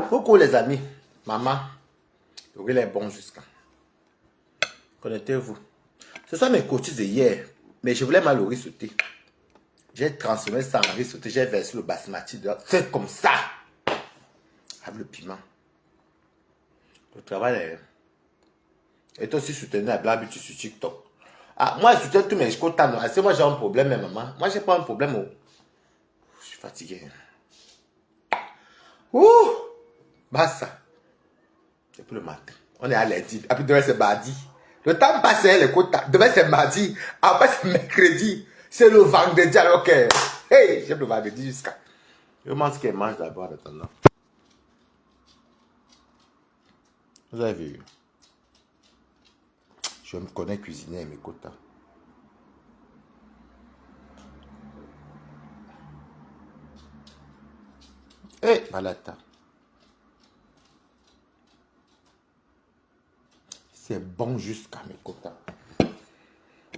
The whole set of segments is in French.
Coucou les amis, maman, le riz est bon jusqu'à. Connectez-vous. Ce sont mes courtises de hier, mais je voulais mal le riz sauté. J'ai transformé ça en riz sauté, j'ai versé le basmati dedans. C'est comme ça. Avec le piment. Le travail est... Et toi aussi soutenir la blague sur TikTok. Ah, moi je soutiens tous mes quotas. C'est moi j'ai un problème, maman. Moi j'ai pas un problème. Oh. Je suis fatigué. Ouh! Basta. C'est pour le matin. On est à lundi. Après demain c'est mardi. Le temps passe les quotas. Demain c'est mardi. Après c'est mercredi. C'est le vendredi alors que... Hey! J'aime le vendredi jusqu'à... Je mange ce qu'elle mange d'abord en attendant. Vous avez vu? Je me connais cuisiner mes quotas. Eh, balata. C'est bon jusqu'à mes quotas.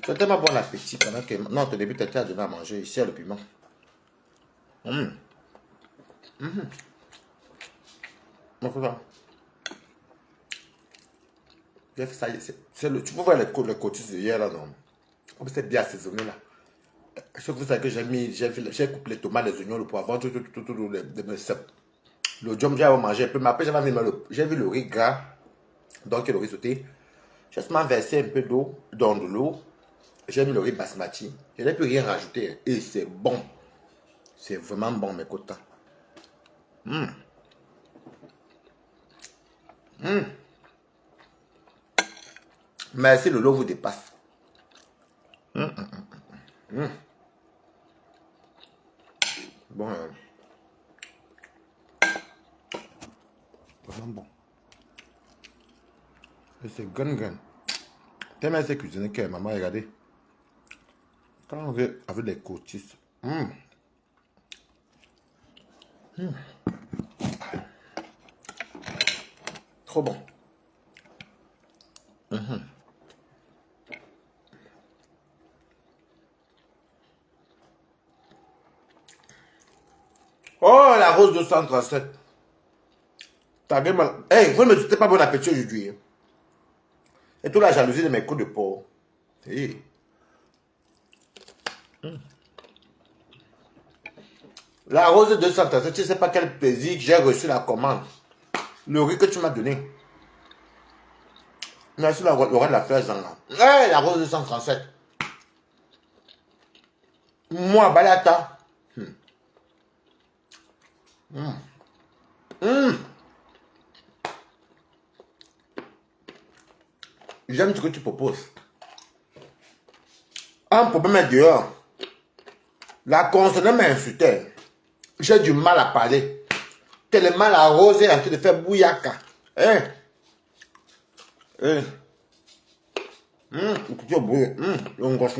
C'est tellement bon l'appétit pendant que... Non, au début, tu étais à donner à manger. Ici, le piment. Ça, tu peux voir les côtés de hier, là, non? Comme c'est bien assaisonné, là. Je que vous savez que j'ai coupé les tomates, les oignons, le poivron, tout, le jambon, j'avais mangé un peu, mais après, j'ai vu le riz gras, donc le riz sauté. J'ai seulement versé un peu d'eau, dans de l'eau. J'ai mis le riz basmati. Je n'ai plus rien rajouté. Et c'est bon. C'est vraiment bon, mes quotas. Merci, le lot vous dépasse. Bon, vraiment bon. Et c'est gun. Tellement c'est cuisiné que maman, regardez. Quand on veut avec les courtices. Trop bon. Oh, la rose 237. T'as bien mal. Hey, vous ne me dites pas bon appétit aujourd'hui. Et toute la jalousie de mes coups de porc. Hey. La rose 237, tu ne sais pas quel plaisir que j'ai reçu la commande. Le riz que tu m'as donné. Merci Laurent de la fleur Zanga. Hey, la rose 237. Moi, balata. J'aime ce que tu proposes. Un problème est dehors. La consonne m'a insulté. J'ai du mal à parler. Tellement la rose est en train de faire bouillaka. Hein? Tu es bouillé. On gosse.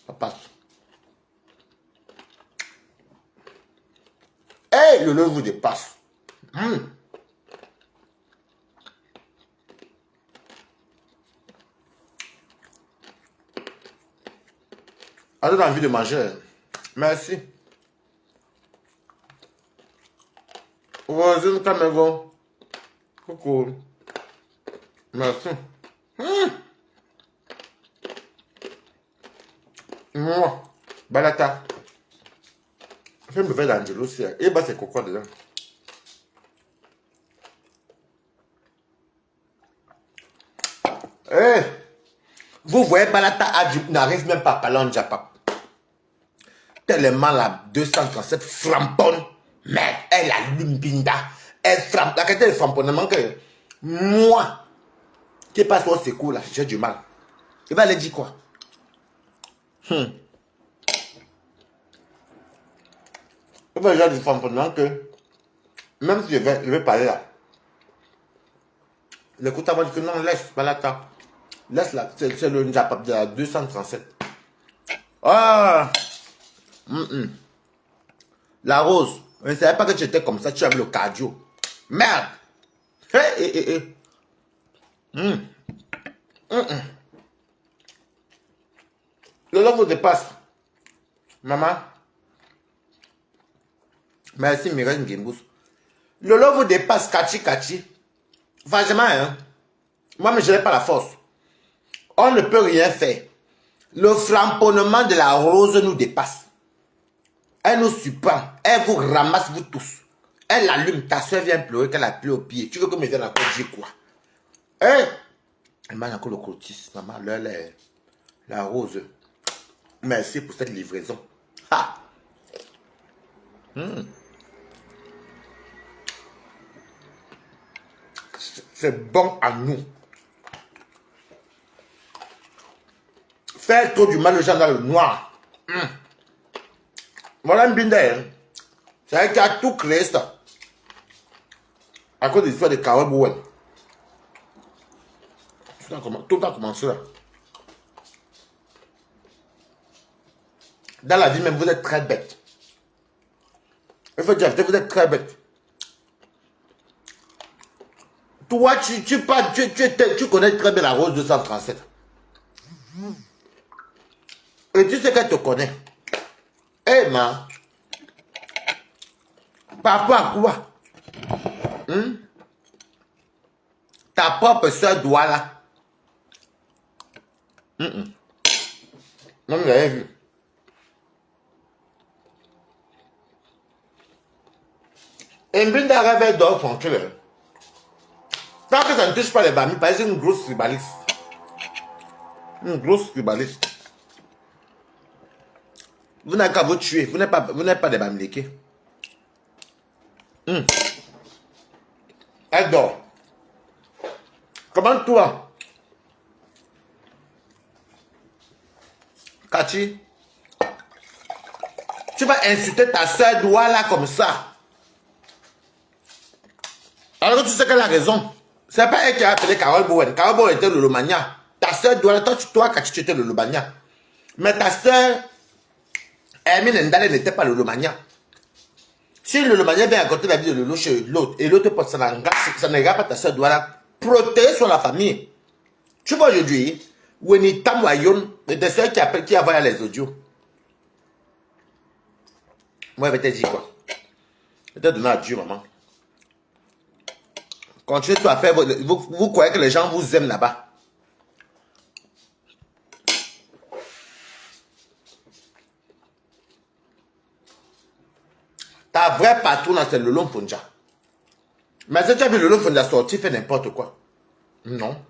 Ça passe. Hey, le lait vous dépasse. On a envie de manger. Merci. Voisine Cameroun. Coucou. Merci. Moi. Balata. Je vais me faire d'Angelo aussi. Et bah c'est coco dedans. Eh. Vous voyez Balata n'arrive même pas à parler en Japap. Tellement la 237 framponne. Mais elle a l'imbinda. Elle framponne. La qualité de framponnement que moi, qui passe au secours là, j'ai du mal. Il va aller dire quoi? Il va dire du framponnement que même si je vais parler là, le coup va dire que non, laisse Balata. Laisse là, c'est le Japap de la 237. Ah! La rose, je ne savais pas que tu étais comme ça, tu avais le cardio. Merde! Lolo vous dépasse. Maman. Merci Mireille Gimbous. Lolo vous dépasse, Kachi. Franchement, hein. Moi, je n'ai pas la force. On ne peut rien faire. Le flamponnement de la rose nous dépasse. Elle nous surprend. Elle vous ramasse, vous tous. Elle allume. Ta soeur vient pleurer qu'elle a pris au pied. Tu veux que me vienne encore dire quoi? Hein? Elle m'a encore le cotis. Maman, la rose. Merci pour cette livraison. Ha! C'est bon à nous. Faire trop du mal aux gens dans le noir. Voilà un binder. Hein. C'est vrai qu'il a tout créé ça. À cause de l'histoire de Carole Bowen. Tout a commencé là. Dans la vie même, vous êtes très bête. Il faut dire, vous êtes très bête. Toi, tu connais très bien la rose 237. Et tu sais qu'elle te connaît. Eh, ma. Par rapport à quoi? Ta propre soeur doit là. Non, vous l'avez vu. Et une rêve d'or tranquille. Tant que ça ne touche pas les bamis, parce que c'est une grosse tribaliste. Une grosse tribaliste. Vous n'avez qu'à vous tuer. Vous n'êtes pas des bamilekés. Elle dort. Comment toi? Kachi, tu vas insulter ta soeur Douala comme ça. Alors que tu sais qu'elle a raison. C'est pas elle qui a appelé Carole Bowen. Carole Bowen était le Lomania. Ta soeur Douala, toi Kachi, tu étais le Lomania. Mais ta soeur Hermine Ndale n'était pas le Lomania. Si le Lomania vient raconter la vie de Lolo chez l'autre et l'autre porte ça n'engage pas ta soeur Douala, protéger sur la famille. Tu vois aujourd'hui, Weni Tamwayon, des soeurs qui envoient les audios. Moi, je vais te dire quoi? Je vais te donner à Dieu, maman. Continuez tout à faire. Vous croyez que les gens vous aiment là-bas? Ta vraie patronne, c'est Lolo Fonja. Mais si tu as vu Lolo Fonja sortir, fait n'importe quoi. Non.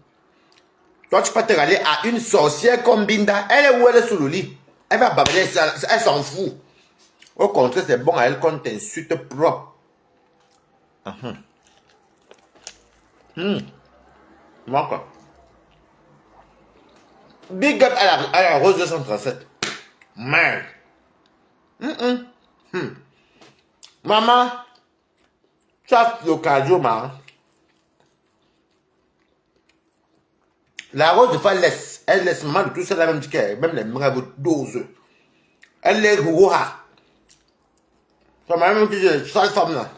Toi, tu peux te regarder à une sorcière comme Binda. Elle est où? Elle est sous le lit. Elle va bavarder, elle s'en fout. Au contraire, c'est bon à elle qu'on t'insulte propre. Moi quoi? Big up à la rose 237. Merde. Maman, tu as le cardio, maman. La rose de fois, elle laisse maman de tout ça, la même dit qu'elle, même les bravos dose. Elle les rouha. Ça m'a même dit, cette femme là.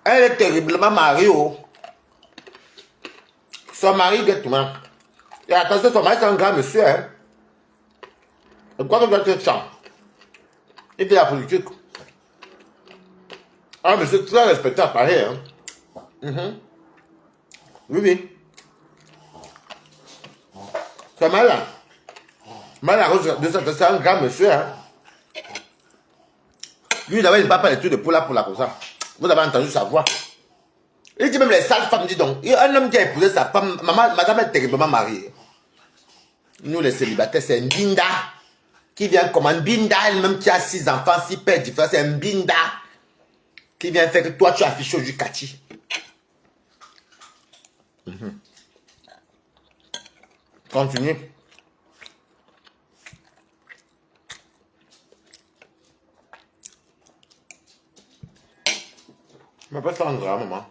Elle est terriblement mariée. Oh. Son mari, exactement. Et attention, son mari, c'est un grand monsieur. Hein. Et quoi que doit être chant? Il fait la politique. Ah, monsieur très respectable, pareil. Hein. Oui. C'est mal là. Mal à rose de ça, c'est un grand monsieur. Hein. Lui, d'abord, il ne parle pas les trucs de poula comme ça. Vous avez entendu sa voix. Il dit même les sales femmes, dis donc. Un homme qui a épousé sa femme, madame est terriblement mariée. Nous, les célibataires, c'est un binda qui vient comme un binda, elle-même qui a 6 enfants, 6 pères différents, c'est un binda qui vient faire que toi, tu affiches au Kachi. Continue. Je m'appelle Sandra, maman.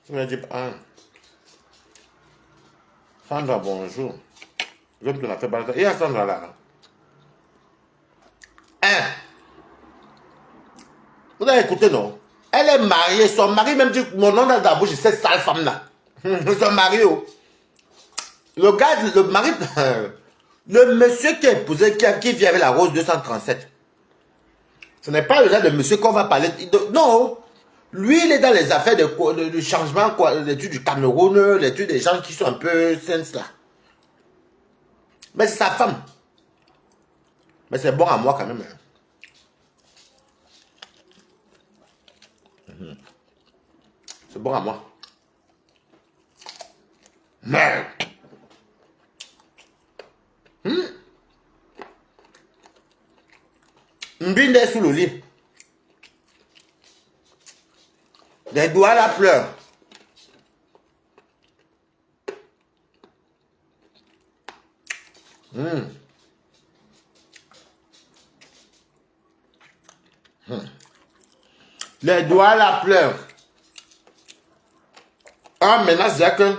Tu m'as dit, Sandra, bonjour. Je me la fait balade. Il y a Sandra là. Vous avez écouté, non? Elle est mariée. Son mari même dit, mon nom dans la bouche, c'est cette sale femme là. Son mari, oh. Le gars, le mari, le monsieur qui a épousé, qui vit avec la Rose 237. Ce n'est pas le genre de monsieur qu'on va parler. Non. Lui, il est dans les affaires de changement, l'étude du Cameroun, l'étude des gens qui sont un peu sens là. Mais c'est sa femme. Mais c'est bon à moi quand même. C'est bon à moi. Mais. Mbinde est sous le lit. Les doigts la pleurent. Les doigts la pleurent. Ah, maintenant, c'est que.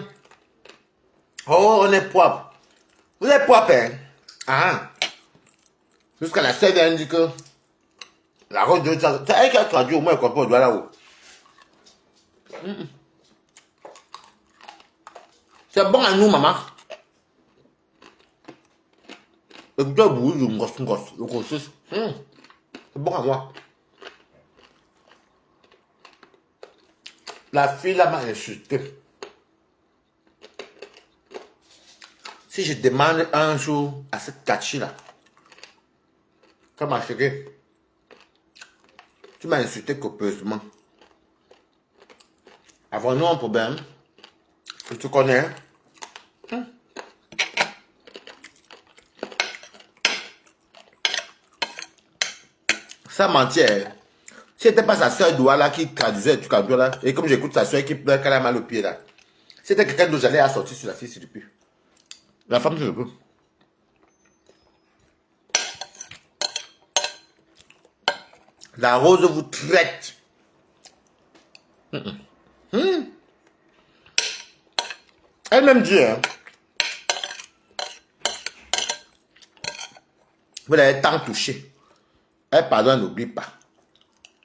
Oh, on est propre. Vous êtes propre, hein? Ah. Jusqu'à la scène, elle dit que. La Rose de ça. C'est elle qui a traduit au moins qu'on peut doigt là-haut. C'est bon à nous, maman. Le doigt bouge, le grossesse. C'est bon à moi. La fille là m'a insulté. Si je demande un jour à cette Kachi là, comme ma chérie, tu m'as insulté copieusement. Avons-nous un problème? Tu te connais? Ça mentait. Si c'était pas sa soeur Douala qui traduisait tout cadeau là, et comme j'écoute sa soeur qui pleure qu'elle a mal au pied là, c'était quelqu'un dont j'allais sortir sur la fille depuis. La femme, je le peux. La Rose vous traite. Elle-même dit, hein, vous l'avez tant touché. Elle pardonne, n'oublie pas.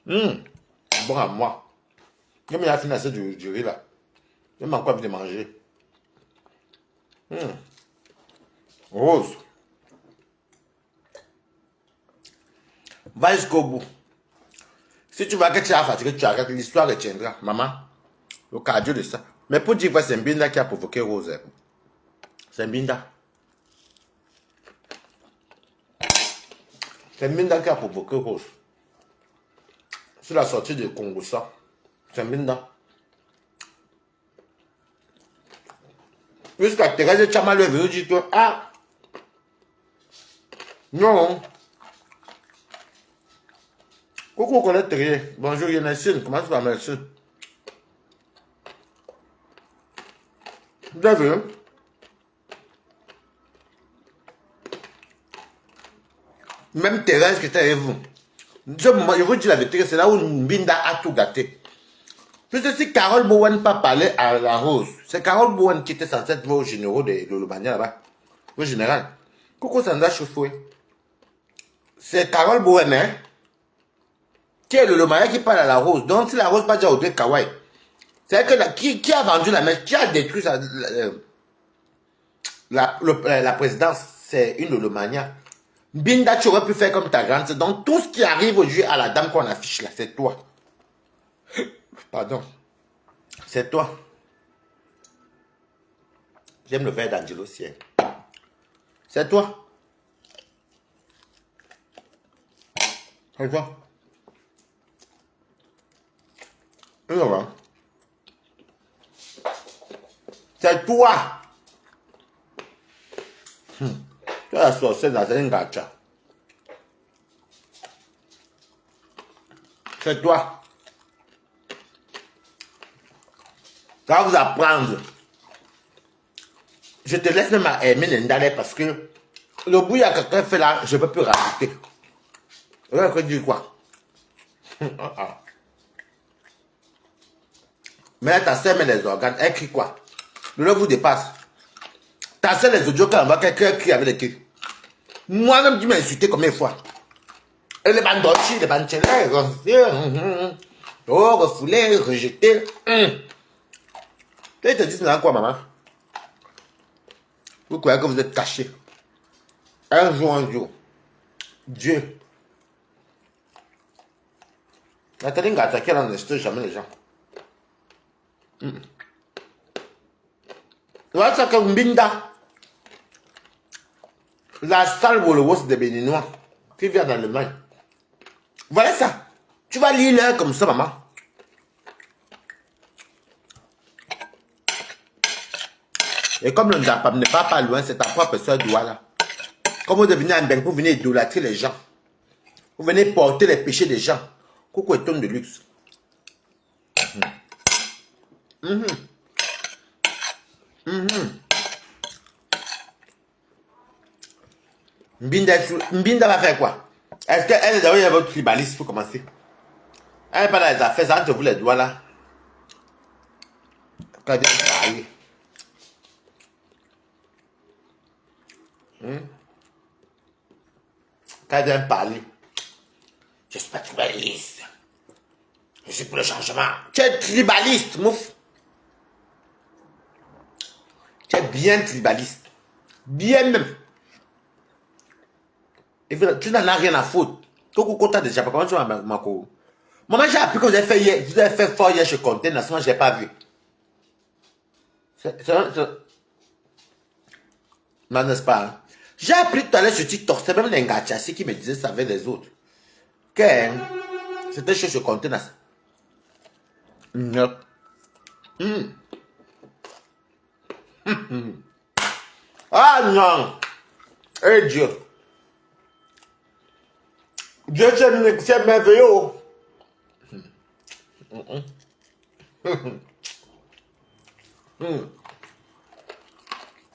Bon à moi. Comme il a fini assez du riz là. Il m'a encore envie de manger. Rose. Va jusqu'au bout. Si tu vois que tu as fatigué, tu arrêtes, l'histoire retiendra. Maman, le cardio de ça. Mais pour dire que c'est Mbinda qui a provoqué Rose. C'est Mbinda. C'est Mbinda qui a provoqué Rose. Sur la sortie de Congo, ça. C'est Mbinda. Jusqu'à Thérèse Chama le veut dire que, ah, non. Coucou, Colette Terrier. Bonjour, Yannacine. Comment tu vas, merci? Vous avez vu? Même Thérèse qui était avec vous. Ce moment, je vous dis la vérité, c'est là où Mbinda a tout gâté. Puisque si Carole Bowen n'a pas parlé à la Rose, c'est Carole Bowen qui était censée être au généraux de Lolomania là-bas. Au général. Coucou Sandra Chauffoué. C'est Carole Bowen, hein? Qui est le Lolomania qui parle à la Rose. Donc si la Rose pas déjà au deux Kawaii. C'est que qui a vendu la mèche, qui a détruit la présidence, c'est une Lolomania. Binda, tu aurais pu faire comme ta grande. Donc tout ce qui arrive aujourd'hui à la dame qu'on affiche là, c'est toi. Pardon. C'est toi. J'aime le verre d'Angelo Sien. C'est toi. C'est toi. C'est toi. Tu as sorcière dans un gacha. C'est toi. Ça va vous apprendre. Je te laisse même à aimer Ndale parce que le bruit à quelqu'un fait là, je ne peux plus rajouter. On va dire quoi? Mais là, ta soeur met les organes, elle crie quoi? Le vous dépasse. Ta soeur, les audios, quand on voit quelqu'un crie avec les cris. Moi-même, tu m'as insulté combien de fois? Et les bandes d'orchi, les bandes chelères, refoulé, rejeté. Et ils te disent là quoi, maman? Vous croyez que vous êtes caché. Un jour, Dieu. Nathalie Ngata, elle n'investit jamais les gens. Voilà ça que Mbinda. La salle Wolowos des Béninois qui vient d'Allemagne. Voilà ça. Tu vas lire l'heure comme ça, maman. Et comme le Japon n'est pas loin, c'est ta propre soeur Douala. Comme vous devenez un bain, vous venez idolâtrer les gens. Vous venez porter les péchés des gens. Coucou et tonne de luxe. Mbinda va faire quoi? Est-ce qu'elle est d'abord votre tribaliste pour commencer? Elle n'est pas dans les affaires, ça entre vous les doigts là. Quand elle vient parler. Quand elle vient parler. Je suis pas tribaliste. Je suis pour le changement. Tu es tribaliste, mouf. Tu es bien tribaliste. Bien même. Et tu n'en as rien à foutre. Coco Kota déjà, comment tu vas Mako? Maman, j'ai appris que vous avez fait hier. Vous avez fait fort hier chez Conte, là, sinon je n'ai pas vu. Non, n'est-ce pas? Hein? J'ai appris tout à l'heure sur TikTok, c'est même les Ngachassi qui me disaient ça avec les autres. Que c'était chez Conte, là. Non. Ah non! Eh Dieu! Dieu, c'est merveilleux!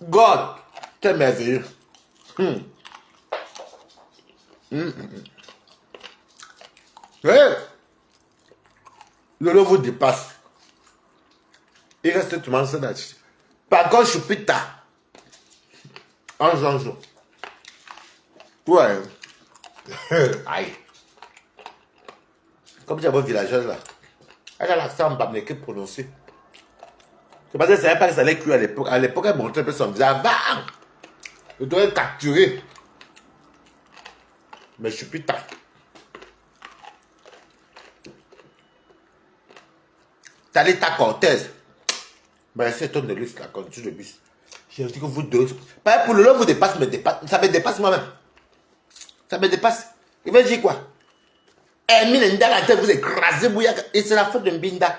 God, c'est merveilleux. Ouais. Lolo vous dépasse. Il reste tout le monde là-dessus. Par contre, je suis plus tard. En jour. Ouais. Aïe. Comme j'ai votre villageoise là. Elle a l'accent bamnéké prononcé. C'est parce que ça savait pas que ça allait cuire à l'époque. À l'époque, elle montrait un peu son visage. Bam! Je dois être capturé. Mais je suis plus tard. T'as l'état Cortez. Mais c'est tonne de luxe là, quand tu le bus. J'ai dit que vous deux. Pas pour le lot, vous dépasse, me dépasse. Ça me dépasse moi-même. Ça me dépasse. Il va dire quoi? Emile Nda la tête, vous écrasez Bouya. Et c'est la faute de Mbinda.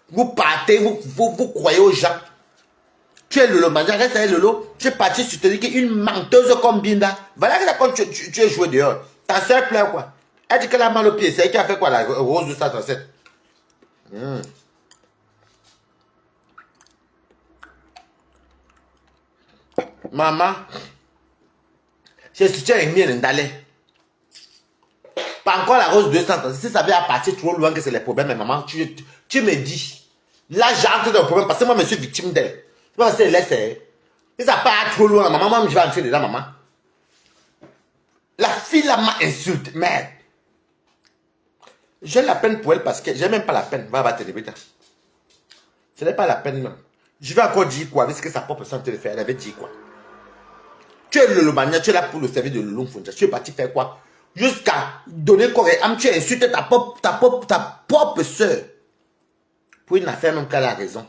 Vous partez, vous croyez aux gens. Tu es Lolo Manja, reste avec Lolo. Tu es parti sur te dire qu'une menteuse comme Binda. Voilà que quand tu es joué dehors. Ta soeur pleure quoi? Elle dit qu'elle a mal au pied. C'est elle qui a fait quoi la rose de 137? Maman, je soutiens Emile Ndalé. Pas encore la rose 237. Si ça vient à partir trop loin que c'est les problèmes, mais maman, tu me dis. Là, j'entre dans le problème parce que moi, je suis victime d'elle. Moi, c'est laisse. Si ça part trop loin, maman, moi, je vais entrer dedans, maman. La fille là m'a insulté, merde. J'ai la peine pour elle parce que j'ai même pas la peine. Va battre les bêtas. Ce n'est pas la peine même. Je vais encore dire quoi avec ce que sa propre santé le fait. Elle avait dit quoi? Tu es le Lomania, tu es là pour le service de Lomfonja. Tu es parti faire quoi? Jusqu'à donner quoi? Tu as insulté ta propre soeur. Pour une affaire même qu'elle a raison.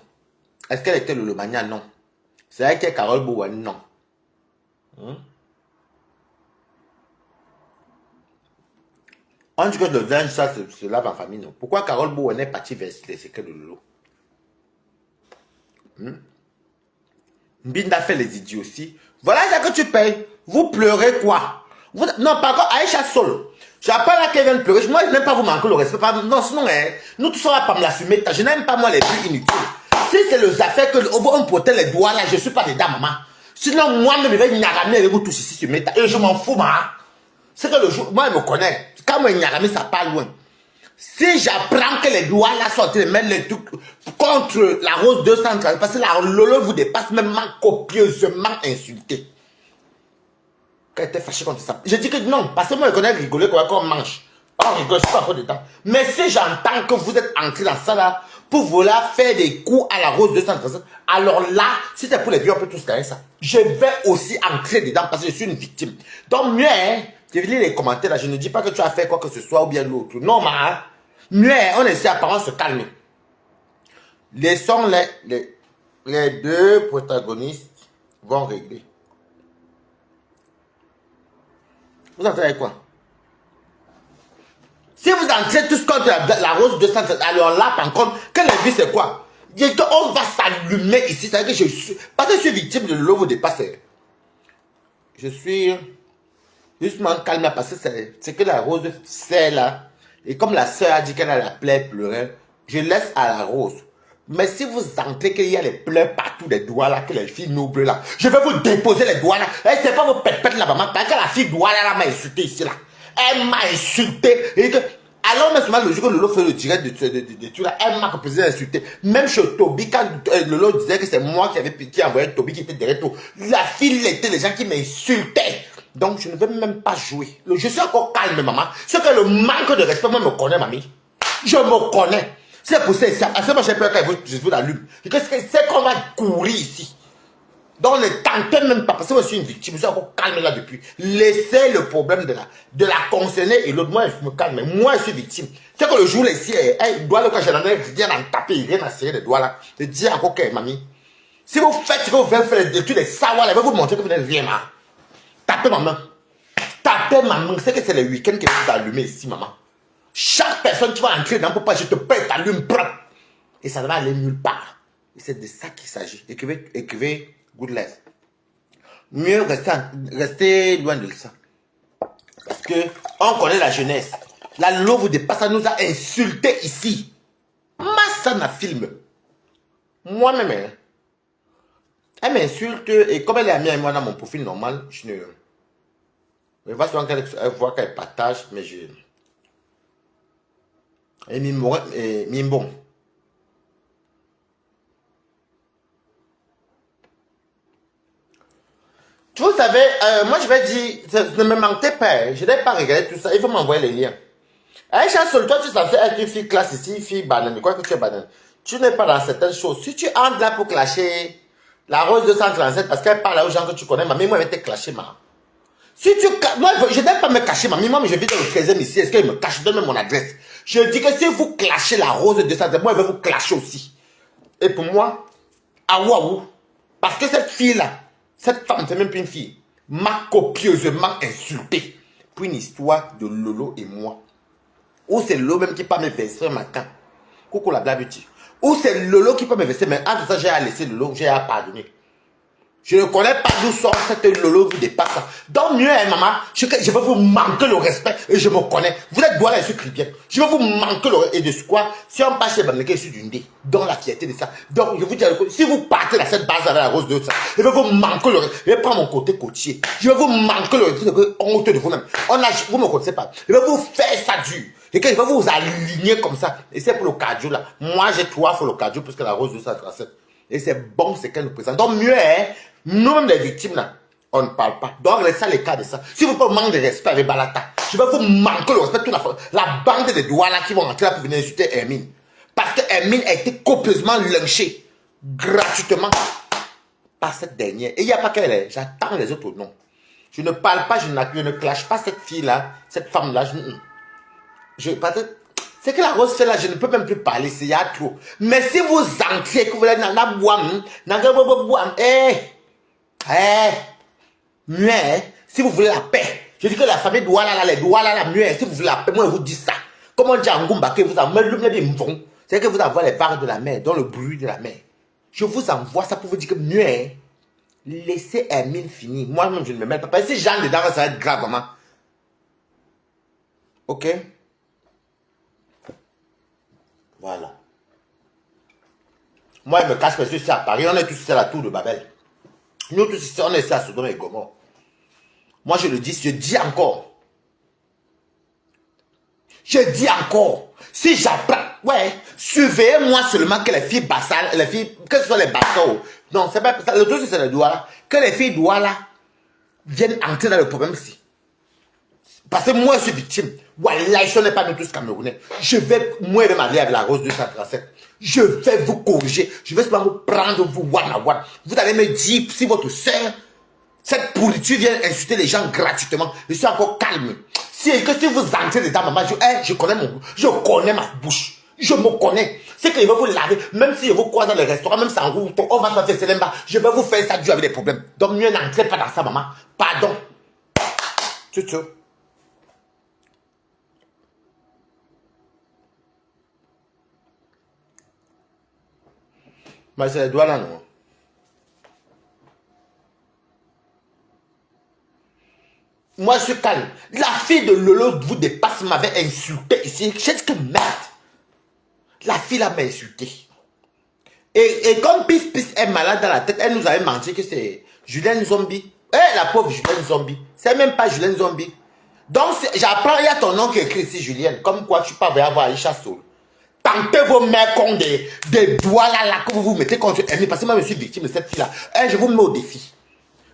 Est-ce qu'elle était le Lomania? Non. C'est elle qui est Carole Bowen? Non. On dit que le linge, ça se lave en famille, non? Pourquoi Carole Bowen est partie vers les secrets de Lolo? Mbinda fait les idiots aussi. Voilà ce que tu payes. Vous pleurez quoi? Non, par contre, Aïcha Sol. Je n'ai pas là qu'elle vient de pleurer. Moi, je n'aime pas vous manquer le respect. Non, sinon, nous tous, on va pas me l'assumer. Je n'aime pas, moi, les plus inutiles. Si c'est les affaires que on protège les doigts là, je ne suis pas dedans, maman. Sinon, moi-même, je vais nyarami avec vous tous ici sur Meta. Et je m'en fous, maman. C'est que le jour, moi, je me connais. Quand moi, nyarami, ça part loin. Si j'apprends que les doigts là sont en train de mettre les trucs contre la rose 230, parce que la Lolo vous dépasse même copieusement insulté. Quand elle était fâchée contre ça. Je dis que non, parce que moi, je connais rigoler quand on mange. On rigole, je suis pas trop dedans. Mais si j'entends que vous êtes entré dans ça là, pour vouloir faire des coups à la rose 237, alors là, si c'est pour les vieux, on peut tous gagner ça. Je vais aussi entrer dedans parce que je suis une victime. Donc mieux, hein, je lis les commentaires là, je ne dis pas que tu as fait quoi que ce soit ou bien l'autre. Non, mais mieux, on essaie apparemment de se calmer. Laissons les deux protagonistes vont régler. Vous entendez quoi? Si vous entrez tous contre la rose 237, alors là, par contre, que la vie c'est quoi? On va s'allumer ici. C'est-à-dire que je suis. Parce que je suis victime de l'eau vous dépasse. Je suis justement calme parce que c'est que la rose c'est là. Et comme la soeur a dit qu'elle a la plaie pleurée, je laisse à la rose. Mais si vous entrez qu'il y a les pleurs partout, des doigts là, que les filles nobles là, je vais vous déposer les doigts là. Et c'est pas vos pètes là-bas, parce que la fille doigt là m'a insulté ici là. Elle m'a insulté. Et que, alors, même le jour que Lolo fait le direct de tout là, elle m'a proposé d'insulter. Même chez Toby, quand Lolo disait que c'est moi qui envoyé Toby qui était derrière tout, la fille était les gens qui m'insultaient. Donc, je ne vais même pas jouer. Je suis encore calme, maman. C'est que le manque de respect, moi, me connaît, mamie. Je me connais. C'est pour ça, à ce moment, j'ai peur quand je vous allume. C'est qu'on va courir ici. Donc, ne tentez même pas, parce que moi, je suis une victime, je suis encore calme là depuis. Laissez le problème de la concernée et l'autre, moi, je me calme. Moi, je suis victime. C'est que le jour, ici, il doit le cas, j'en ai rien à taper, rien à serrer les doigts là. Je dis encore que, mamie, si vous faites ce que vous faites, faire des études, les savoirs, je vais vous montrer que vous n'êtes rien là. Tapez ma main. Tapez ma main. C'est que c'est le week-end que vous allumez ici, maman. Chaque personne qui va entrer dans le pas, je te paye, t'allume propre. Et ça ne va aller nulle part. Et c'est de ça qu'il s'agit. Écrivez good life. Mieux rester loin de ça. Parce que on connaît la jeunesse. La loi vous dépasse, ça nous a insultés ici. Massana film. Moi-même, hein. Elle m'insulte et comme elle est amie avec moi dans mon profil normal, je ne... Je vois souvent qu'elle voit qu'elle partage, mais je... Et bon. Vous savez, moi je vais dire, ne me mentez pas, je n'ai pas regardé tout ça, il faut m'envoyer les liens. Aïcha, seul toi tu es censé être une fille classe ici, une fille banane, quoi que tu es banane. Tu n'es pas dans certaines choses. Si tu entres là pour clasher la rose 237 parce qu'elle parle aux gens que tu connais, mamie, moi, elle va te clasher, ma. Si tu... Moi, je n'aime pas me cacher, mamie, moi, mais je vis dans le 13e ici, est-ce qu'elle me cache? Donne-moi mon adresse. Je dis que si vous clashez la rose 237, moi, elle va vous clasher aussi. Et pour moi, ah waouh, parce que cette fille-là, cette femme, c'est même plus une fille, m'a copieusement insulté pour une histoire de Lolo et moi. Ou c'est Lolo même qui pas me verser un matin. Coucou la blabuti. Ou c'est Lolo qui peut me verser, mais entre ça, j'ai à laisser Lolo, j'ai à pardonner. Je ne connais pas d'où sort cette Lolo vous dépasse. Donc mieux, hein, maman, je vais vous manquer le respect et je me connais. Vous êtes doué là, je suis chrétien. Je vais vous manquer le respect. Et de ce quoi, si on passe chez Bamneke, je suis d'une dé. Dans la fierté de ça. Donc je vous dis, si vous partez dans cette base avec la rose de ça, je vais vous manquer le respect. Je vais prendre mon côté côtier. Je vais vous manquer le respect. Honte de vous-même. Vous ne me connaissez pas. Je vais vous faire ça dur. Et que je vais vous aligner comme ça. Et c'est pour le cardio là. Moi, j'ai 3 fois le cardio plus que la rose de 237. Et c'est bon, c'est qu'elle nous présente. Donc mieux, hein, nous-mêmes les victimes là, on ne parle pas. Donc laissez les cas de ça. Si vous pas manquer de respect avec Balata, je vais vous manquer le respect toute la bande de doigts là qui vont entrer là pour venir insulter Hermine. Parce que Hermine a été copieusement lynchée gratuitement par cette dernière. Et il n'y a pas qu'elle est. J'attends les autres noms. Je ne parle pas, je ne clash pas cette fille là, cette femme là. C'est que la rose fait là, je ne peux même plus parler, c'est y a trop. Mais si vous entrez, que vous allez dans la boîte, muet, si vous voulez la paix, je dis que la famille doit là, les doigts là, muet, si vous voulez la paix, moi je vous dis ça. Comment on dit en Goumba que vous avez c'est que vous avez les vagues de la mer, dans le bruit de la mer. Je vous envoie ça pour vous dire que muet, laissez Hermine finir. Moi-même, je ne me mets pas. Parce que si Jeanne dedans, ça va être grave, maman. Ok? Voilà. Moi, je me cache parce que je suis à Paris. On est tous à la tour de Babel. Nous tous ici, on est ici à Sodome et Gomorrhe. Moi, je le dis, je dis encore. Je dis encore. Si j'apprends, ouais, surveillez-moi seulement que les filles bassales, les filles, que ce soit les bassaux. Non, c'est pas ça. Le truc, c'est le doigt là. Que les filles doigts là viennent entrer dans le problème ici. Parce que moi, je suis victime. Wallah, ce n'est pas nous tous Camerounais. Je vais, moi, je vais m'aller avec la rose 237. Je vais vous corriger. Je vais seulement vous prendre, vous one à one. Vous allez me dire si votre soeur, cette pourriture vient insulter les gens gratuitement. Je suis encore calme. Si vous entrez dedans, maman, je connais ma bouche. Je me connais. C'est que je vais vous laver. Même si je vous croise dans le restaurant, même si en route, on va faire cela, je vais vous faire ça Dieu avec des problèmes. Donc, mieux n'entrez pas dans ça, maman. Pardon. C'est tout. Mais c'est les doigts là, non? Moi, je suis calme. La fille de Lolo vous dépasse, m'avait insulté ici. J'ai dit que merde. La fille là m'a insulté. Et comme Pis est malade dans la tête, elle nous avait menti que c'est Julien Zombie. Eh, la pauvre Julien Zombie. C'est même pas Julien Zombie. Donc, j'apprends, il y a ton nom qui est écrit ici, Julien. Comme quoi, tu peux avoir Aïcha Soul. Tentez vos mains contre des doigts là que vous mettez contre elle. Parce que moi, je suis victime de cette fille-là. Je vous mets au défi.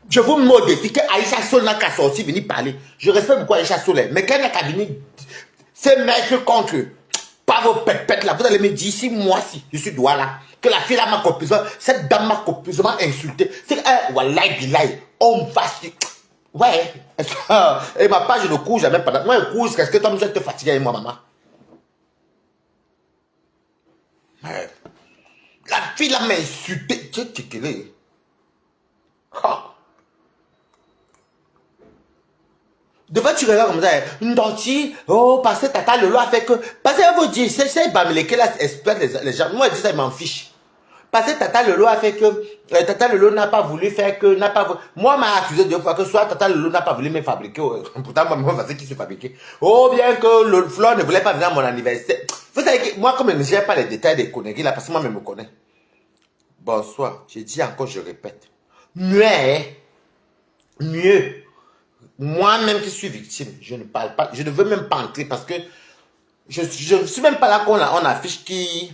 Je vous mets au défi que Aïcha Soul n'a qu'à sortir, venir parler. Je respecte beaucoup Aïcha Soul, mais qu'elle n'a qu'à venir se mettre contre pas vos pètes là. Vous allez me dire, si moi, si je suis doigt là, que la fille là m'a copieusement, cette dame m'a copieusement insulté. C'est que, wallahi billahi, on va se... Ouais. Et ma page ne cours jamais pendant. Moi, je cours, est-ce que toi, je te fatiguer avec moi, maman? Ouais. La fille là m'a insulté. Devant tu regardes comme ça, Ndoti, oh, parce que Tata Lolo a fait que. Parce que vous dites, c'est Bamileke là, exploite les gens. Moi, je dis ça, il m'en fiche. Parce que Tata Lolo a fait que. Tata Lolo n'a pas voulu faire que. N'a pas. Moi, m'a accusé deux fois que soit Tata Lolo n'a pas voulu me fabriquer. Pourtant, moi, c'est qui se fabriquer. Oh, bien que le Flore ne voulait pas venir à mon anniversaire. Vous savez que moi, comme je ne gère pas les détails des conneries là, parce que moi, je me connais. Bonsoir. Je dis encore, je répète. Mieux, hein? Mieux. Moi-même qui suis victime, je ne parle pas, je ne veux même pas entrer parce que je ne suis même pas là qu'on on affiche qui.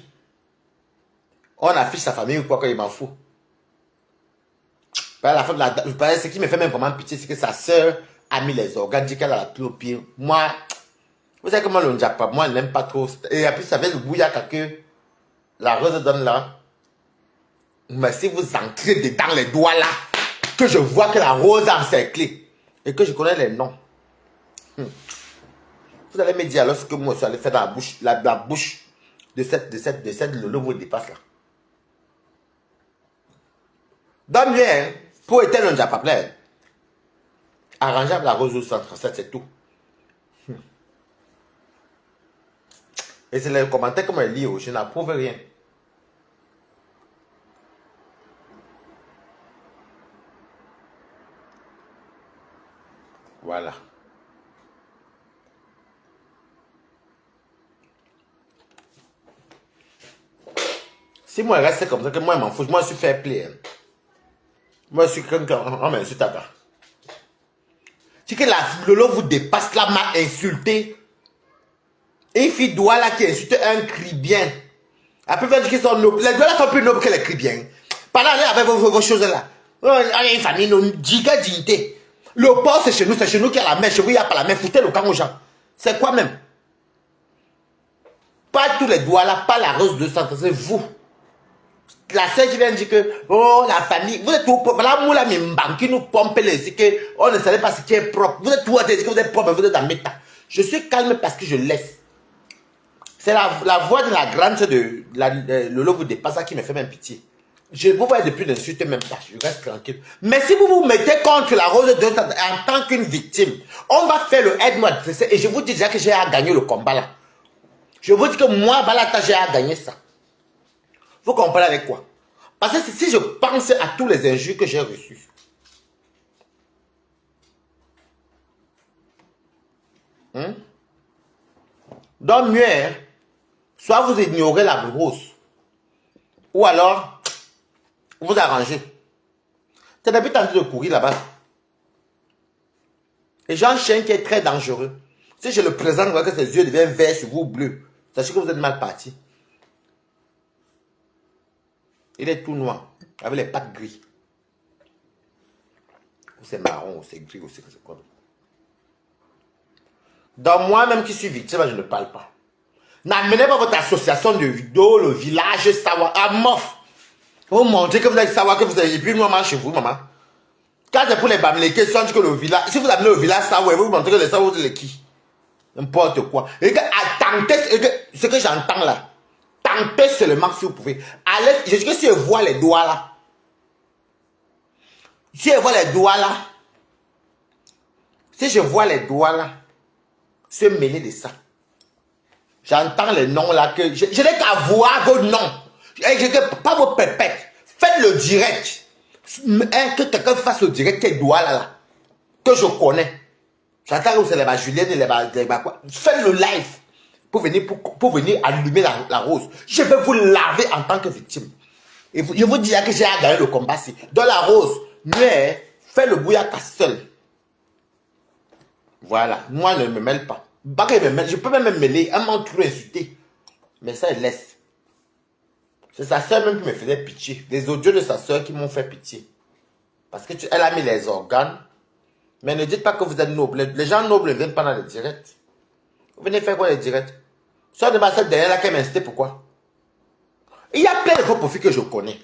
On affiche sa famille ou quoi, qu'il m'en fout. Ce qui me fait même vraiment pitié, c'est que sa soeur a mis les organes, dit qu'elle a la pluie au pied. Moi, vous savez comment le Ndjapa, moi, je n'aime pas trop. Et en plus, ça fait le bouillard que la rose donne là. Mais si vous entrez dedans les doigts là, que je vois que la rose a encerclé et que je connais les noms. Vous allez me dire alors ce que moi je suis allé faire dans la bouche, la bouche de cette Lolo vous dépasse là. Donc bien, pour éteindre un Ndjapa plein, arranger avec la rose au 137, c'est tout. Et c'est les commentaires que moi je lis, je n'approuve rien. Voilà. Si moi je reste comme ça, que moi je m'en fous, moi je suis fair play. Hein. Moi je suis quelqu'un, on m'insulte à part. C'est que la Lolo vous dépasse là, m'a insulté. Et une fille doit là qui insulte un cri bien. Après, vous dire qu'ils sont nobles. Les doigts là sont plus nobles que les cri bien. Pendant avec vos choses là. On a une famille, non, giga dignité. Le port c'est chez nous qui a la main. Chez vous, il n'y a pas la main. Foutez le camp aux gens. C'est quoi même? Pas tous les doigts là, pas la rose de sang, c'est vous. La sœur qui vient dire que, oh, la famille, vous êtes tout propre. Là, moi, là, mes banques qui nous pompent les yeux, que on ne savait pas ce qui est propre. Vous êtes tout à dire que vous êtes propre, vous êtes en méta. Je suis calme parce que je laisse. C'est la voix de la grande sœur de Lolo vous dépasse ça qui me fait même pitié. Je vous vois depuis d'insulter même pas, je reste tranquille. Mais si vous vous mettez contre la rose de en tant qu'une victime, on va faire le aide-moi et je vous dis déjà que j'ai à gagner le combat là. Je vous dis que moi, Balata, j'ai à gagner ça. Vous comprenez avec quoi? Parce que si je pense à tous les injures que j'ai reçues, donc mieux, hein, soit vous ignorez la grosse, ou alors vous arrangez. Tu n'as plus tenté de courir là-bas. Et j'ai un chien qui est très dangereux. Si je le présente, vous voyez que ses yeux deviennent verts sur vous, bleus. Sachez que vous êtes mal parti. Il est tout noir, avec les pattes gris. Ou c'est marron, ou c'est gris, ou c'est quoi. Donc moi-même qui suis victime, je ne parle pas. N'amenez pas votre association de vidéos, le village, savoir. Ah, mof. Vous montrez que vous allez savoir que vous avez. Et puis, maman, chez vous, maman. Quand c'est pour les Bamileke, si on dit que le village. Si vous amenez le village, ça, ouais, vous montrez que les savants, vous êtes qui. N'importe quoi. Et que, ce que j'entends là. Tentez seulement si vous pouvez. Allez, je dis que si je vois les doigts là. Si je vois les doigts là. Si je vois les doigts là. Se mêler de ça. J'entends les noms là que. Je n'ai qu'à voir vos noms. Pas vos pépettes. Faites le direct. Que quelqu'un fasse le direct qui doit là. Que je connais. J'entends que c'est les Julienne et les quoi. Faites le live. Pour venir allumer la rose. Je vais vous laver en tant que victime. Et je vous dis que j'ai à gagner le combat. Dans la rose. Mais fais le bouillard seul. Voilà. Moi, ne me mêle pas. Je peux même me mêler. Elle m'a trop insulté. Mais ça, elle laisse. C'est sa soeur même qui me faisait pitié. Les audios de sa soeur qui m'ont fait pitié. Parce qu'elle a mis les organes. Mais ne dites pas que vous êtes noble. Les gens nobles ne viennent pas dans les directs. Vous venez faire quoi les directs? Soit de ma soeur derrière là qu'elle m'a incité, pourquoi? Il y a plein de faux profils que je connais.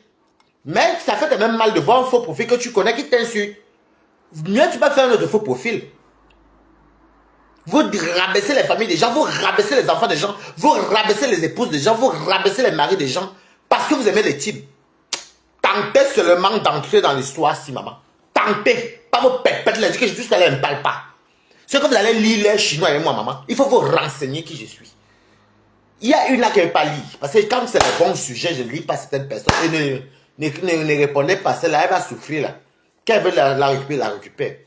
Mais ça fait quand même mal de voir un faux profil que tu connais qui t'insulte. Mieux tu peux faire un autre faux profil. Vous rabaissez les familles des gens, vous rabaissez les enfants des gens, vous rabaissez les épouses des gens, vous rabaissez les maris des gens. Parce que vous aimez les types. Tentez seulement d'entrer dans l'histoire, si maman. Tentez. Pas vos pépettes, là, que juste qu'elle ne parle pas. Ce que vous allez lire les chinois et moi, maman, il faut vous renseigner qui je suis. Il y a une là qui ne veut pas lire. Parce que quand c'est le bon sujet, je ne lis pas certaines personnes. Et ne répondez pas à celle-là, elle va souffrir là. Qu'elle veut la récupérer, la récupère.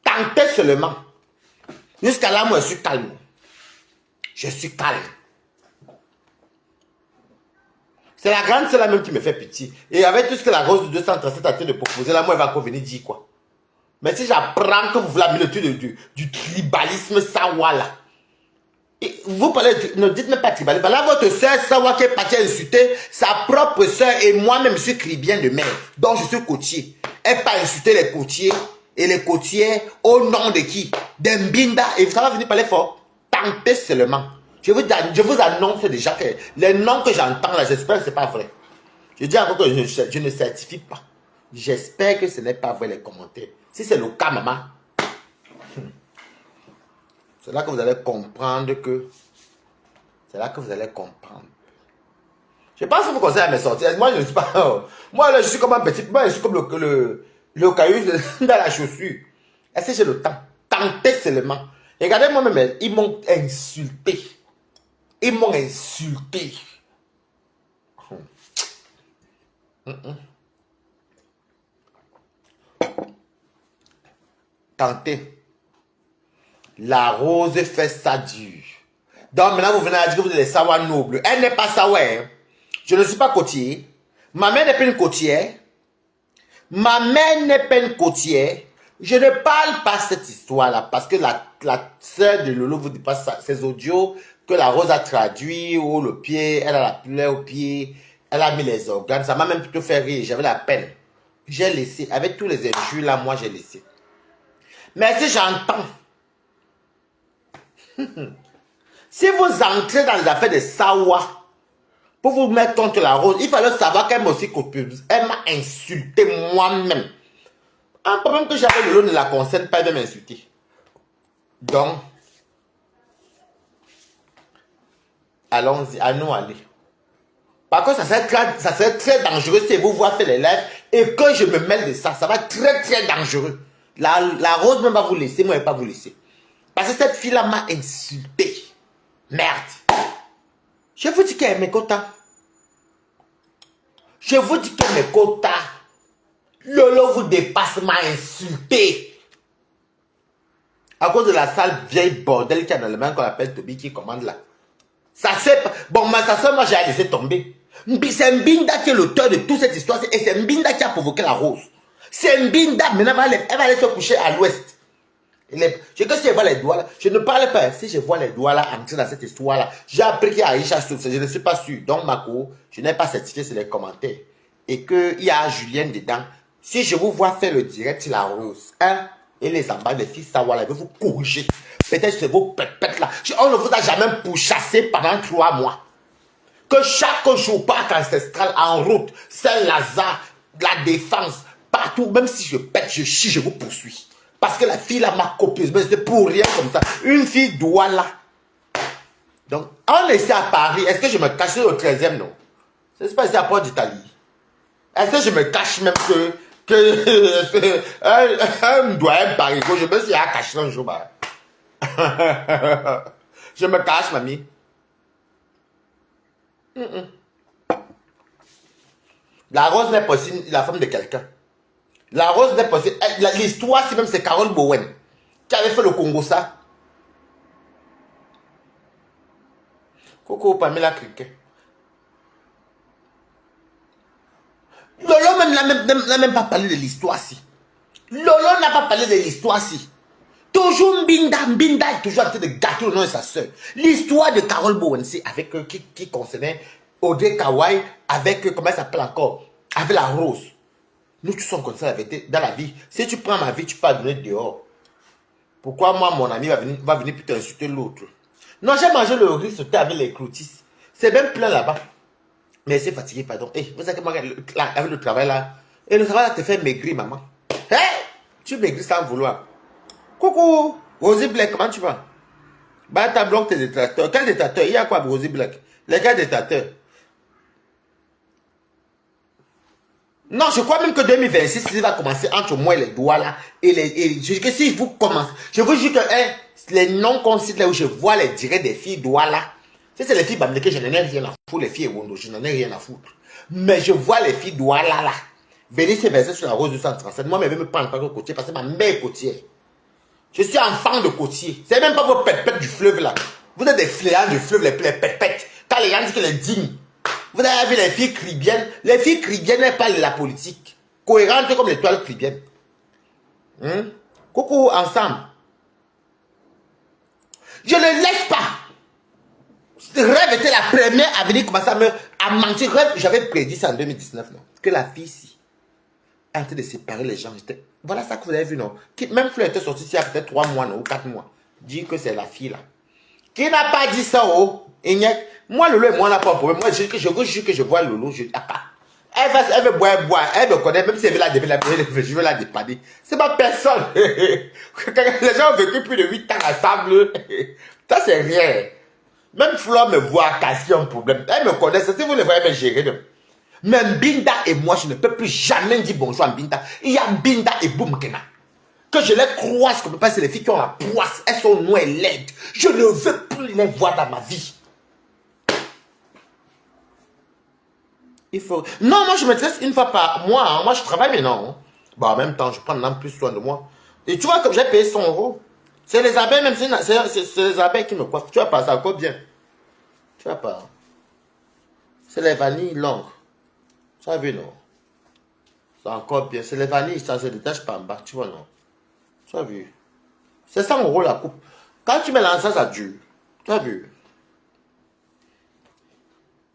Tentez seulement. Jusqu'à là, moi, je suis calme. Je suis calme. C'est la grande sœur même qui me fait pitié. Et avec tout ce que la rose de 237 a été de proposer, là, moi, elle va encore venir dire quoi. Mais si j'apprends que vous voulez amener le truc du tribalisme Sawa là. Et vous parlez, ne dites même pas tribalisme. Là, votre sœur Sawa qui est partie insulter sa propre sœur et moi-même, je suis cribien de mère. Donc, je suis côtier. Elle pas insulter les côtiers et les côtières au nom de qui? D'Mbinda. Et ça va venir parler fort. Tentez seulement. Je vous annonce déjà que les noms que j'entends là, j'espère que ce n'est pas vrai. Je dis encore que je ne certifie pas. J'espère que ce n'est pas vrai les commentaires. Si c'est le cas, maman, c'est là que vous allez comprendre que... C'est là que vous allez comprendre. Je pense que vous conseillez à mes sorties. Moi, je ne suis pas... Moi, là, je suis comme un petit... Moi, je suis comme le caillou dans la chaussure. Est-ce que j'ai le temps? Tentez seulement. Regardez moi-même, ils m'ont insulté. Ils m'ont insulté. Tentez. La rose fait ça dur. Donc maintenant, vous venez à dire que vous êtes des sawa nobles. Elle n'est pas sawa. Hein. Je ne suis pas côtier. Ma mère n'est pas une côtière. Ma mère n'est pas une côtière. Je ne parle pas cette histoire-là parce que la sœur de Lolo vous dit pas ça. Ces audios que la rose a traduit ou le pied, elle a la plaie au pied, elle a mis les organes. Ça m'a même plutôt fait rire. J'avais la peine. J'ai laissé. Avec tous les injures là, moi j'ai laissé. Mais si j'entends... Si vous entrez dans les affaires de Sawa pour vous mettre contre la rose, il fallait savoir qu'elle m'a aussi copieuse. Elle m'a insulté moi-même. Un problème que j'avais, le lot ne la concerne pas de m'insulter. Donc, allons-y, à nous aller. Par contre, ça serait très dangereux si vous voyez faire les lives et que je me mêle de ça. Ça va être très très dangereux. La rose même va vous laisser, moi je ne vais pas vous laisser. Parce que cette fille-là m'a insulté. Merde. Je vous dis qu'elle est mes quotas. Je vous dis que mes quotas. Lolo vous dépasse, m'a insulté. À cause de la sale vieille bordel qui a dans le main qu'on appelle Toby qui commande là. Ça c'est... Bon, ça seule, moi j'ai laissé tomber. C'est Mbinda qui est l'auteur de toute cette histoire. Et c'est Mbinda qui a provoqué la rose. C'est Mbinda. Maintenant, elle va aller se coucher à l'ouest. Je que si je vois les doigts là, je ne parle pas. Si je vois les doigts là entrer dans cette histoire là, j'ai appris qu'il y a Aïcha sur ça, je ne suis pas sûr. Donc, Mako, je n'ai pas certifié sur les commentaires. Et qu'il y a Julienne dedans. Si je vous vois faire le direct sur la rose, hein, Et les embarques, les filles savoir, elles veulent vous corriger. Peut-être c'est vos pètes là. On ne vous a jamais pourchassé pendant 3 mois. Que chaque jour, parc ancestral en route, Saint-Lazare, la Défense, partout, même si je pète, je chie, je vous poursuis. Parce que la fille là m'a copieuse, mais c'est pour rien comme ça. Une fille doit là. Donc, on est ici à Paris. Est-ce que je me cache au 13e, non? C'est pas ici à Port d'Italie. Est-ce que je me cache même que un doyen parigo, je me suis à cacher un jour. Bah. Je me cache, mamie. La rose n'est pas aussi la femme de quelqu'un. La rose n'est pas aussi... L'histoire, c'est même c'est Carole Bowen qui avait fait le Congo ça. Coco Pamela Criquet. Lolo n'a même pas parlé de l'histoire si. Lolo n'a pas parlé de l'histoire si. Toujours Mbinda est toujours en train de gâter le nom de sa soeur. L'histoire de Carole Bowen, c'est avec qui concernait Audrey Kawai, avec, comment elle s'appelle encore, avec la rose. Nous tous sommes comme ça dans la vie. Si tu prends ma vie, tu peux la donner dehors. Pourquoi moi, mon ami va venir plutôt insulter l'autre? Non, j'ai mangé le riz sauté avec les cloutis. C'est même plein là-bas. Mais c'est fatigué, pardon. Hey, vous savez que moi, avec le travail là, et le travail là te fait maigrir, maman. Hey, tu maigris sans vouloir. Coucou, Rosie Black, comment tu vas? Bah, t'as bloqué tes détracteurs. Quel détracteur? Il y a quoi, Rosie Black? Les gars détracteurs. Non, je crois même que 2026, il va commencer entre moi et les doigts là. Que si vous commencez, je vous jure que les non-concites là où je vois les directs des filles doigts là, c'est les filles bamlées que je n'en ai rien à foutre, les filles Wondo, je n'en ai rien à foutre. Mais je vois les filles doigts là. Venez se verser sur la rose 237. Moi, je vais me prendre en tant que côtier parce que ma mère est côtière. Je suis enfant de côtier. C'est même pas vos pètes du fleuve là. Vous êtes des fléans du fleuve, les pètes. Quand les gens disent que les dignes. Vous avez vu les filles cribiennes. Les filles cribiennes n'aiment pas la politique. Cohérentes comme les toiles cribiennes. Coucou, ensemble. Je ne laisse pas. Rêve était la première à venir commencer à mentir. Rêve, j'avais prédit ça en 2019. Non? Que la fille ici est en train de séparer les gens. Voilà ça que vous avez vu, non? Même Fleur était sorti ici il y a peut-être 3 mois, non, ou 4 mois. Dit que c'est la fille là. Qui n'a pas dit ça, oh? Moi, Lolo et moi, on n'a pas de problème. Moi, je vous jure que je vois Lolo, elle veut boire, elle me connaît, même si elle veut la dépanner, je veux la dépanner. C'est pas personne. Les gens ont vécu plus de 8 ans ensemble. Ça, c'est rien. Même Flore me voit casser un problème. Elle me connaît, si vous le voyez me gérer. Mais Mbinda et moi, je ne peux plus jamais dire bonjour à Mbinda. Il y a Mbinda et Boumkena. Que je les croise comme pas, c'est les filles qui ont la poisse. Elles sont noires et laides. Je ne veux plus les voir dans ma vie. Il faut... Non, moi je me laisse une fois par mois. Hein. Moi je travaille maintenant. Bah, en même temps, je prends maintenant plus soin de moi. Et tu vois, comme j'ai payé 100 €. C'est les abeilles, même c'est les abeilles qui me coiffent. Tu vois pas, ça encore bien. Tu vois pas. C'est les vanilles longues. Tu as vu, non? C'est encore bien. C'est les vanilles, ça se détache pas en bas. Tu vois, non? Tu as vu? C'est 100 € la coupe. Quand tu mets l'encens, ça dure. Tu as vu?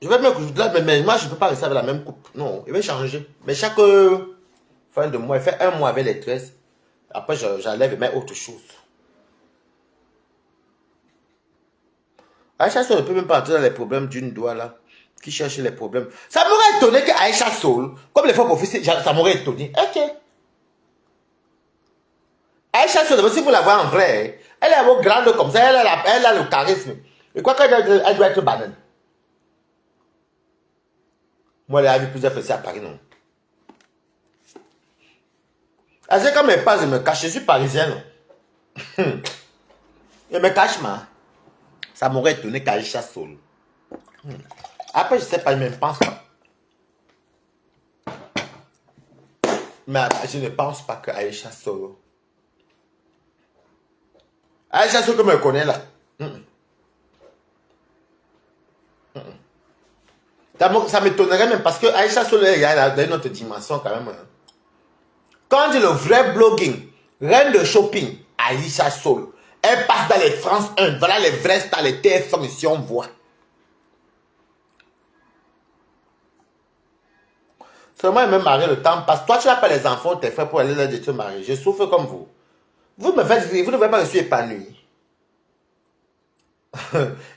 Je vais me là, mais moi, je ne peux pas rester avec la même coupe. Non, il va changer. Mais chaque fin de mois, il fait 1 mois avec les tresses. Après, j'enlève et mets autre chose. Aïcha Soul ne peut même pas entrer dans les problèmes d'une doigt là. Qui cherche les problèmes. Ça m'aurait étonné que Aïcha Soul, comme les femmes officiers, ça m'aurait étonné. Ok. Aïcha Soul, si vous la voyez en vrai, elle est grande comme ça, elle a le charisme. Et quoi qu'elle doit être banane. Moi, elle a vu plusieurs fois à Paris, non. C'est comme mes pas, je me cache, je suis parisien, non. Je me cache, moi. Ça m'aurait étonné qu'Aïcha Soul. Après, je sais pas, je ne pense pas. Mais je ne pense pas que Aïcha Soul. Aïcha Soul, comme elle connaît là. Ça m'étonnerait même parce que Aïcha Soul, il y a une autre dimension quand même. Quand on dit le vrai blogging, reine de shopping, Aïcha Soul, elle passe dans les France 1. Voilà les vrais stars, les TF1 ici, on voit. Seulement, elle me marie, le temps passe. Toi, tu n'as pas les enfants, tes frères pour aller là de te marier. Je souffre comme vous. Vous ne voyez pas que je suis épanoui.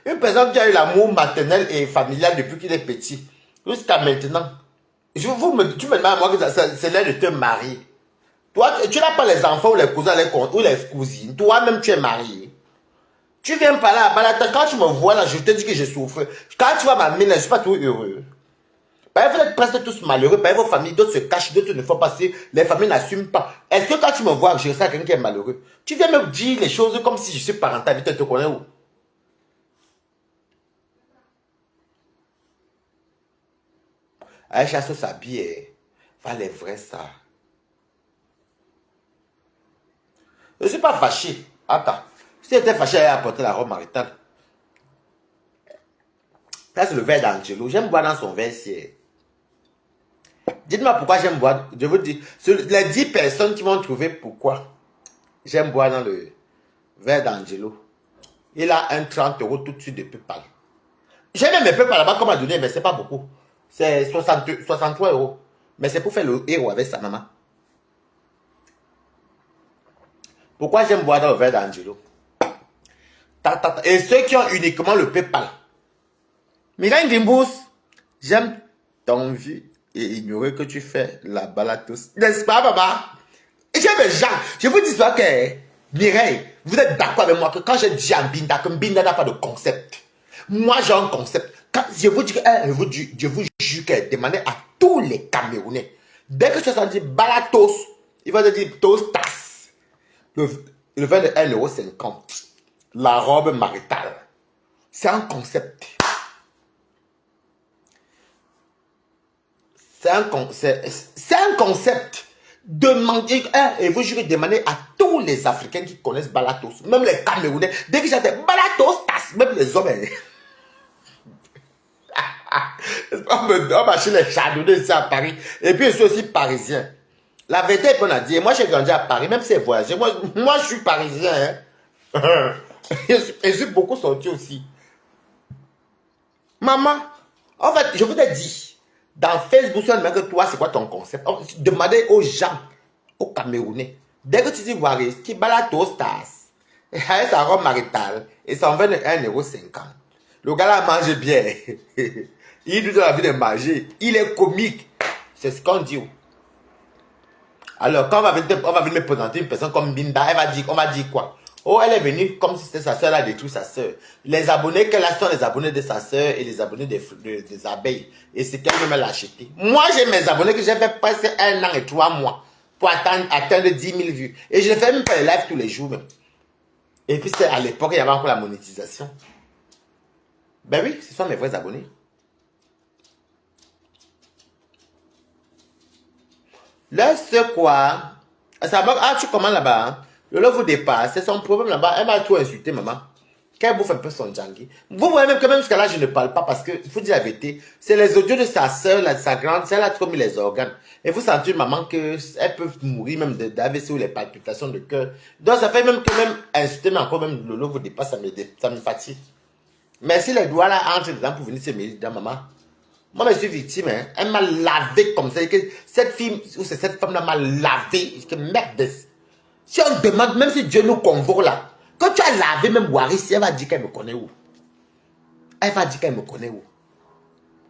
Une personne qui a eu l'amour maternel et familial depuis qu'il est petit, jusqu'à maintenant. Tu me demandes à moi que c'est l'heure de te marier. Toi, tu n'as pas les enfants ou les cousins ou les cousines. Toi-même, tu es marié. Tu viens par là, quand tu me vois là, je te dis que je souffre. Quand tu vas m'amener là, je ne suis pas tout heureux. Vous êtes presque tous malheureux, vos familles, d'autres se cachent, d'autres ne font pas si les familles n'assument pas. Est-ce que quand tu me vois, je ressens quelqu'un qui est malheureux, tu viens me dire les choses comme si je suis parental, tu te connais où? Aïcha se s'habille, va les vrais ça. Je ne suis pas fâché. Attends, si j'étais fâché, elle a apporté la robe maritale. Ça, c'est le verre d'Angelo. J'aime boire dans son verre. Dites-moi pourquoi j'aime boire. Je vous dis, les 10 personnes qui vont trouver pourquoi j'aime boire dans le verre d'Angelo. Il a un 30 € tout de suite de PayPal. J'ai même mes PayPal là-bas qu'on m'a donné, mais c'est pas beaucoup. C'est 63 €. Mais c'est pour faire le héros avec sa maman. Pourquoi j'aime boire dans le verre d'Angelo? Et ceux qui ont uniquement le PayPal. Mireille Gimbous, j'aime ton vie et ignorer que tu fais la balade tous. N'est-ce pas, papa? Et j'aime les gens. Je vous dis pas que, Mireille, vous êtes d'accord avec moi que quand je dis à Mbinda, que Mbinda n'a pas de concept. Moi, j'ai un concept. Quand je vous dis, je vous jure qu'elle demandait à tous les Camerounais. Dès que tu as dit balatos, il va te dire tostas. Le vin de 1,50 €. La robe maritale. C'est un concept. C'est un concept. Demandez, et vous jurez demander à tous les Africains qui connaissent Balatos, même les Camerounais, dès que j'entends Balatos, même les hommes. On va chez les chardonnays ici à Paris. Et puis je suis aussi parisien. La vérité est qu'on a dit, moi j'ai grandi à Paris, même si j'ai voyagé. Moi je suis parisien. Hein. Et je suis beaucoup sorti aussi. Maman, en fait, je vous ai dit, dans Facebook, si on demande que toi, c'est quoi ton concept? Demandez aux gens, aux Camerounais. Dès que tu dis Waris, qui balade aux stars, et a sa robe maritale, et ça en vend 1,50 €. Le gars là mange bien. Il lui donne la vie de manger. Il est comique. C'est ce qu'on dit. Alors, quand on va venir me présenter une personne comme Binda, on va dire quoi? Oh, elle est venue comme si c'était sa soeur, elle a détruit sa soeur. Les abonnés qu'elle a sont les abonnés de sa soeur et les abonnés des abeilles. Et c'est qu'elle-même l'a acheté. Moi, j'ai mes abonnés que j'ai fait passer 1 an et 3 mois pour atteindre 10 000 vues. Et je ne fais même pas les lives tous les jours. Même. Et puis, à l'époque, il y avait encore la monétisation. Ben oui, ce sont mes vrais abonnés. Là, c'est quoi? Tu commandes là-bas. Hein? Le lot vous dépasse. C'est son problème là-bas. Elle m'a tout insulté, maman. Qu'elle bouffe un peu son djangui. Vous voyez même que même jusqu'à là, je ne parle pas parce que, il faut dire la vérité, c'est les audios de sa soeur, sa grande, c'est elle a trop mis les organes. Et vous sentez, maman, qu'elle peut mourir même d'AVC ou les palpitations de cœur. Donc, ça fait même que même insulter, mais encore même le lot vous dépasse, ça me fatigue. Mais si les doigts là entrent dedans pour venir se mêler dedans, maman. Moi, je suis victime, hein. Elle m'a lavé comme ça. Cette fille, ou c'est cette femme-là m'a lavé. Je dis, merde. Si on demande, même si Dieu nous convoque là, quand tu as lavé même Waris, elle va dire qu'elle me connaît où. Elle va dire qu'elle me connaît où.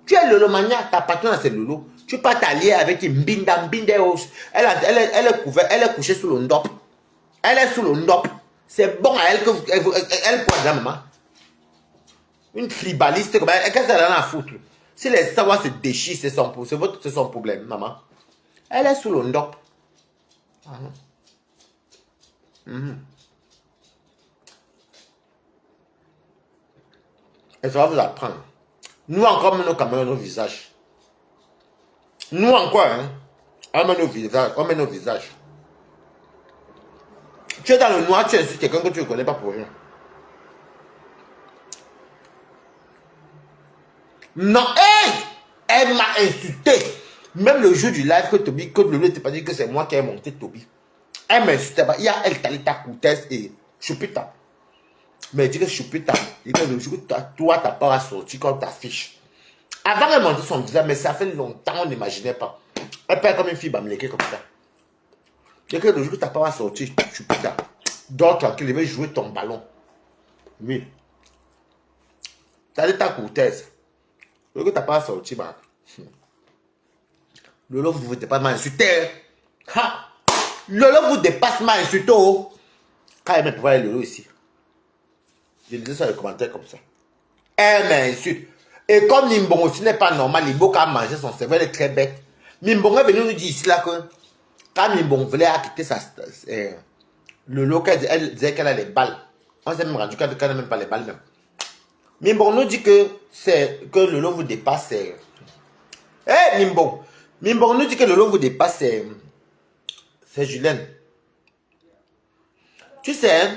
Tu es Lolo Mania, ta patronne c'est Lolo. Tu peux pas t'allier avec une Mbinda. Elle est couchée sous le ndop. Elle est sous le ndop. C'est bon à elle que elle croit dans maman. Une tribaliste comme elle, qu'est-ce qu'elle en a à foutre? Si les savoirs se déchirent, c'est son problème, maman. Elle est sous le ndop. Et ça va vous apprendre. Nous encore, nous caméras nos visages. Nous encore, hein. On met nos visages. Tu es dans le noir, tu insultes quelqu'un que tu ne connais pas pour rien. Non, hey! Elle m'a insulté. Même le jour du live que Toby, que le n'était pas dit que c'est moi qui ai monté Toby. Elle m'insultait. Il y a El Talita Koutes et Choupita. Mais elle dit que Choupita, il dit que le jour que toi, t'as pas sorti quand t'affiches. Avant, elle montait son visage, mais ça fait longtemps, on n'imaginait pas. Elle parle comme une fille bamléquée comme ça. Il dit que le jour que t'as pas sorti, Choupita. Dors tranquille, je vais jouer ton ballon. Oui. T'as dit ta courtesse. Le que t'as pas sorti, bah. Lolo vous dépasse m'a insulté. Ha! Lolo vous dépasse m'a insulté. Quand elle m'a pouvoir Lolo ici. Je lisais ça dans les commentaires comme ça. Elle m'insulte. Et comme Nimbong aussi n'est pas normal, il faut qu'à manger son cerveau, elle est très bête. Nimbong est venu nous dire ici là que quand Nimbong voulait quitter le local, elle disait qu'elle a les balles. On s'est même rendu compte qu'elle n'a même pas les balles même. Nimbong nous dit que c'est que le lot vous dépasse. Nimbong. Nimbong nous dit que le lot vous dépasse. C'est Julien. Tu sais,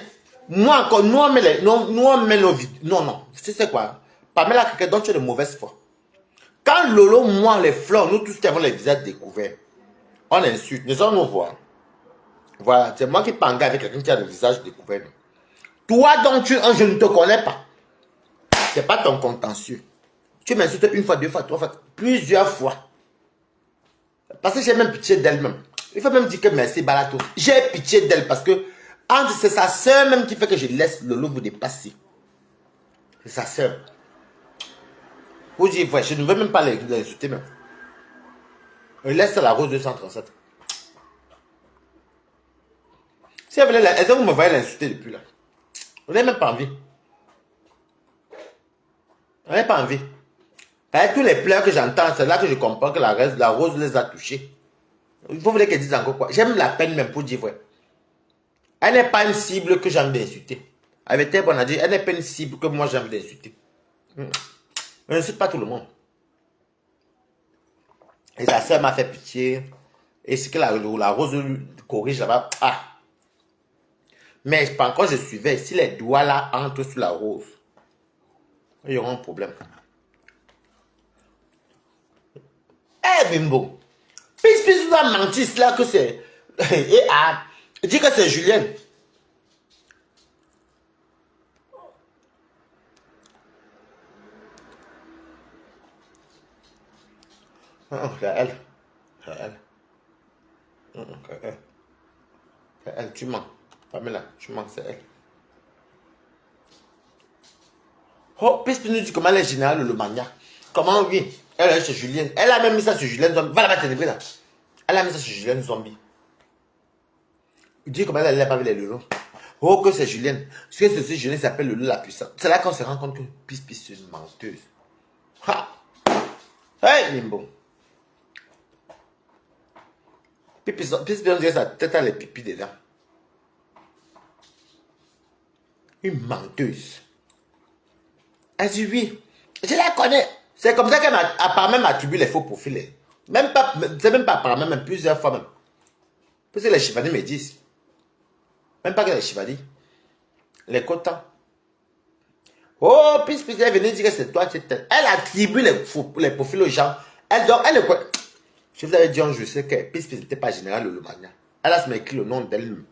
moi encore, nous on met nos vies. Non, non. Tu sais quoi? Pamela quelqu'un dont tu es de mauvaise foi. Quand Lolo, moi, les fleurs, nous tous avons les visages découverts. On insulte, nous allons nous voir. Voilà, c'est moi qui parle avec quelqu'un qui a le visage découvert. Toi, donc, je ne te connais pas. C'est pas ton contentieux. Tu m'insultes une fois, deux fois, trois fois, plusieurs fois. Parce que j'ai même pitié d'elle-même. Il faut même dire que merci, Balato. J'ai pitié d'elle parce que c'est sa soeur même qui fait que je laisse Lolo vous dépasser. C'est sa soeur. Vous dites, ouais, je ne veux même pas l'insulter même. Je laisse la rose 237. Si elle voulait, est-ce que vous me voyez l'insulter depuis là? On n'a même pas envie. On n'a pas envie. Avec tous les pleurs que j'entends, c'est là que je comprends que la rose les a touchés. Il faut qu'elle dise encore quoi. J'aime la peine même pour dire vrai. Elle n'est pas une cible que j'ai envie d'insulter. Avec elle, on a dit, elle n'est pas une cible que moi j'ai envie d'insulter. On n'insulte pas tout le monde. Et sa soeur m'a fait pitié. Et c'est que la rose corrige là-bas. Ah. Mais pas encore je suivais. Si les doigts là entrent sur la rose, il y aura un problème. Bimbo. Puis tu dois mentir là que c'est. Dis que c'est Julien. C'est elle. C'est elle. C'est elle. C'est elle. Tu mens. Pamela, tu mens, c'est elle. Oh, puis nous dit comment elle est générale le mania. Comment oui. Elle est chez Julien. Elle a même mis ça sur Julien Zombie. Va là-bas t'élever là. Elle a mis ça sur Julien Zombie. Il dit comment elle n'a pas vu les Lolo. Oh, que c'est Julien. Ce que c'est Julien s'appelle Lolo la puissante. C'est là qu'on se rend compte que Pis c'est une menteuse. Ha! Hey, Nimbo. Pis, on dirait sa tête à les pipis dedans. Une menteuse. Elle dit oui. Je la connais. C'est comme ça qu'elle m'a même attribué les faux profils. Même pas, c'est même pas par même plusieurs fois même. Parce que les Chivani me disent. Même pas que les Chivani. Les Kotans. Oh, puis elle est venue dire que c'est toi qui es tel. Elle attribue les profils aux gens. Elle est quoi? Je vous avais dit un jour, je sais que Pis n'était pas général de Lomania. Elle a écrit le nom d'elle-même.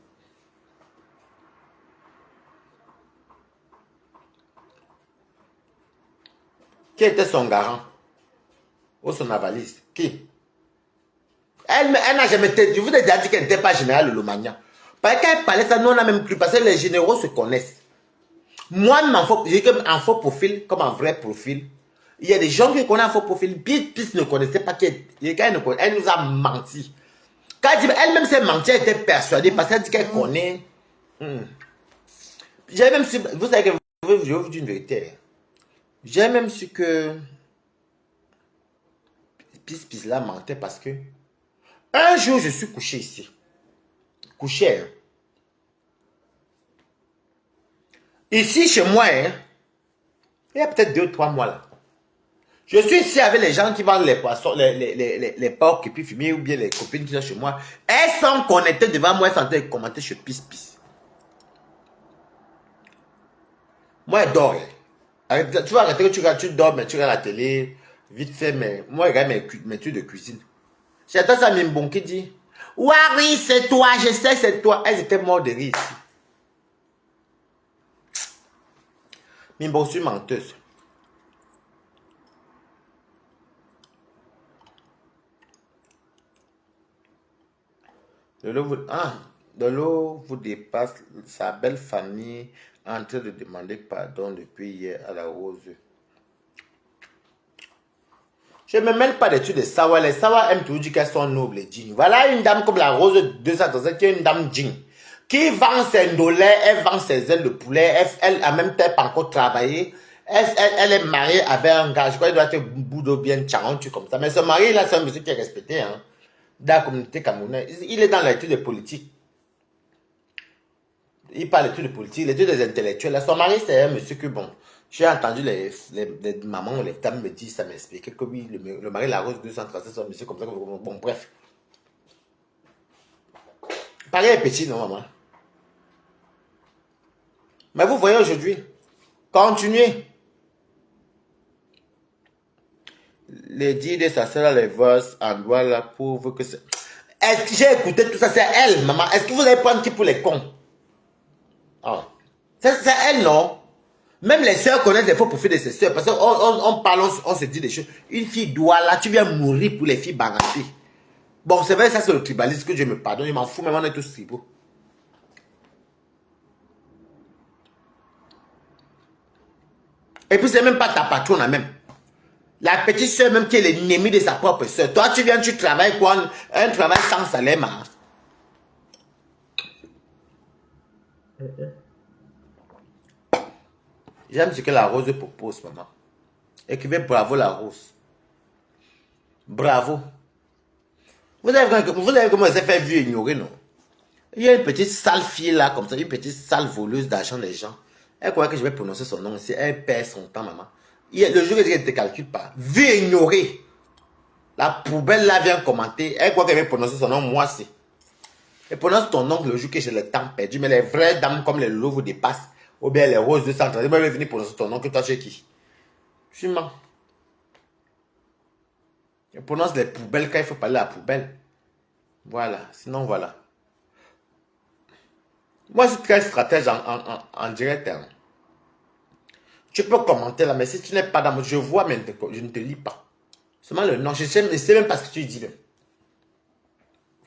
Qui était son garant? Ou son avaliste? Qui? Elle n'a jamais été. Je vous ai déjà dit qu'elle n'était pas générale de Lomania. Parce qu'elle parlait ça, nous on a même plus. Parce que les généraux se connaissent. Moi, j'ai comme un faux profil, comme un vrai profil. Il y a des gens qui connaissent un faux profil. Pis ne connaissait pas qui est. Elle nous a menti. Quand elle-même s'est menti, elle était persuadée parce qu'elle dit qu'elle connaît. J'ai même su. Vous savez que je vais vous dire une vérité. J'ai même su que Pis là mentait parce que un jour je suis couché ici. Couché. Hein. Ici chez moi, hein, il y a peut-être 2-3 mois là. Je suis ici avec les gens qui vendent les poissons, les porcs et puis fumier ou bien les copines qui sont chez moi. Elles sont connectées devant moi, elles sont en train de commenter sur Pis. Moi, elle dort. Tu vas arrêter que tu dors, mais tu regardes la télé, vite fait, mais moi, je regarde mes trucs de cuisine. J'attends ça, Mimbon qui dit, ouais, oui, c'est toi, je sais, c'est toi. Elles étaient mortes de rire ici. Mimbon, je suis menteuse. Ah, De l'eau vous dépasse, sa belle famille en train de demander pardon depuis hier à la rose. Je ne me mêle pas des trucs de Sawa. Les Sawa aiment toujours dire qu'elles sont nobles et dignes. Voilà une dame comme la rose 237 qui est une dame digne. Qui vend ses ndolets, elle vend ses ailes de poulet, elle a même peut-être pas encore travaillé. Elle est mariée avec un gars, je crois qu'il doit être Boudo bien Tcharon, tu comme ça. Mais ce mari là, c'est un monsieur qui est respecté hein, dans la communauté camerounaise. Il est dans l'étude de politique. Il parle l'étude de politique, l'étude des intellectuels. Son mari, c'est un monsieur que bon. J'ai entendu les mamans, les dames me disent, ça m'explique que oui, le mari la rose 237, c'est un monsieur comme ça. Bon, bref. Pareil est petit, non, maman? Mais vous voyez aujourd'hui, continuez. Les dires de sa soeur, les voix en doigt là prouve que c'est. Est-ce que j'ai écouté tout ça? C'est elle, maman. Est-ce que vous allez prendre qui pour les cons? Oh. C'est elle, non? Même les sœurs connaissent les faux profils de ses sœurs. Parce qu'on parle, on se dit des choses. Une fille doit là, tu viens mourir pour les filles bangatées. Bon, c'est vrai, ça c'est le tribalisme que Dieu me pardonne. Je m'en fous, mais on est tous tribaux. Et puis c'est même pas ta patronne même. La petite soeur même qui est l'ennemi de sa propre soeur. Toi, tu viens, tu travailles quoi? Un travail sans salaire, ma. J'aime ce que la rose propose, maman. Écrivez bravo la rose. Bravo. Vous avez comment elle s'est fait vieux ignorer, non? Il y a une petite sale fille là, comme ça, une petite sale voleuse d'argent des gens. Elle croit que je vais prononcer son nom ici. Elle perd son temps, maman. Le jour où elle ne te calcule pas, vieux ignoré. La poubelle là vient commenter. Elle croit qu'elle va prononcer son nom, moi c'est. Elle prononce ton nom le jour que j'ai le temps perdu. Mais les vraies dames comme les lots vous dépassent. Ou bien les roses de centre. Elle va venir prononcer ton nom que toi tu es qui? Je suis mort. Elle prononce les poubelles quand il faut parler à la poubelle. Voilà. Sinon voilà. Moi, je suis très stratège en direct. Hein. Tu peux commenter là, mais si tu n'es pas dans mon... Je vois, mais je ne te lis pas. Seulement le nom. Je ne sais même pas ce que tu dis. Même.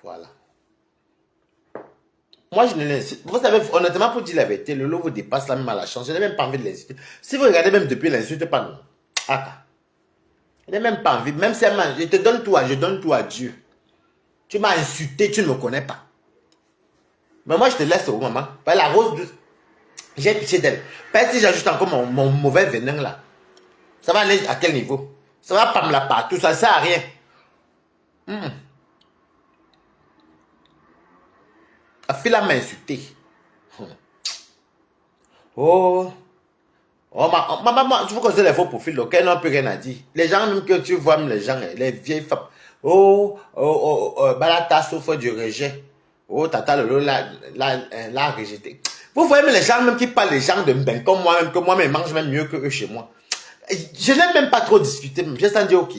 Voilà. Moi, je ne l'insulte. Vous savez, honnêtement, pour dire la vérité, le lot vous dépasse là même à la chance. Je n'ai même pas envie de l'insulter. Si vous regardez même depuis l'insulte, pas non. Ah, je n'ai même pas envie. Même si je te donne tout, je donne tout à Dieu. Tu m'as insulté, tu ne me connais pas. Mais moi, je te laisse au maman. La rose, j'ai pitié d'elle. Parce que si j'ajoute encore mon mauvais venin là, ça va aller à quel niveau? Ça va pas me la partout, ça ne sert à rien. La fille là m'a insulté. Oh, maman, tu vois que c'est les faux profils, donc elle n'a plus rien à dire. Les gens, même que tu vois, même les gens, les vieilles femmes. Balata souffre du rejet. Oh, tata Lolo l'a rejeté. Vous voyez, mais les gens, même qui parlent des gens de ben comme moi-même, que moi-même, mange même mieux que eux chez moi. Je n'aime même pas trop discuter, mais je sens dire, ok.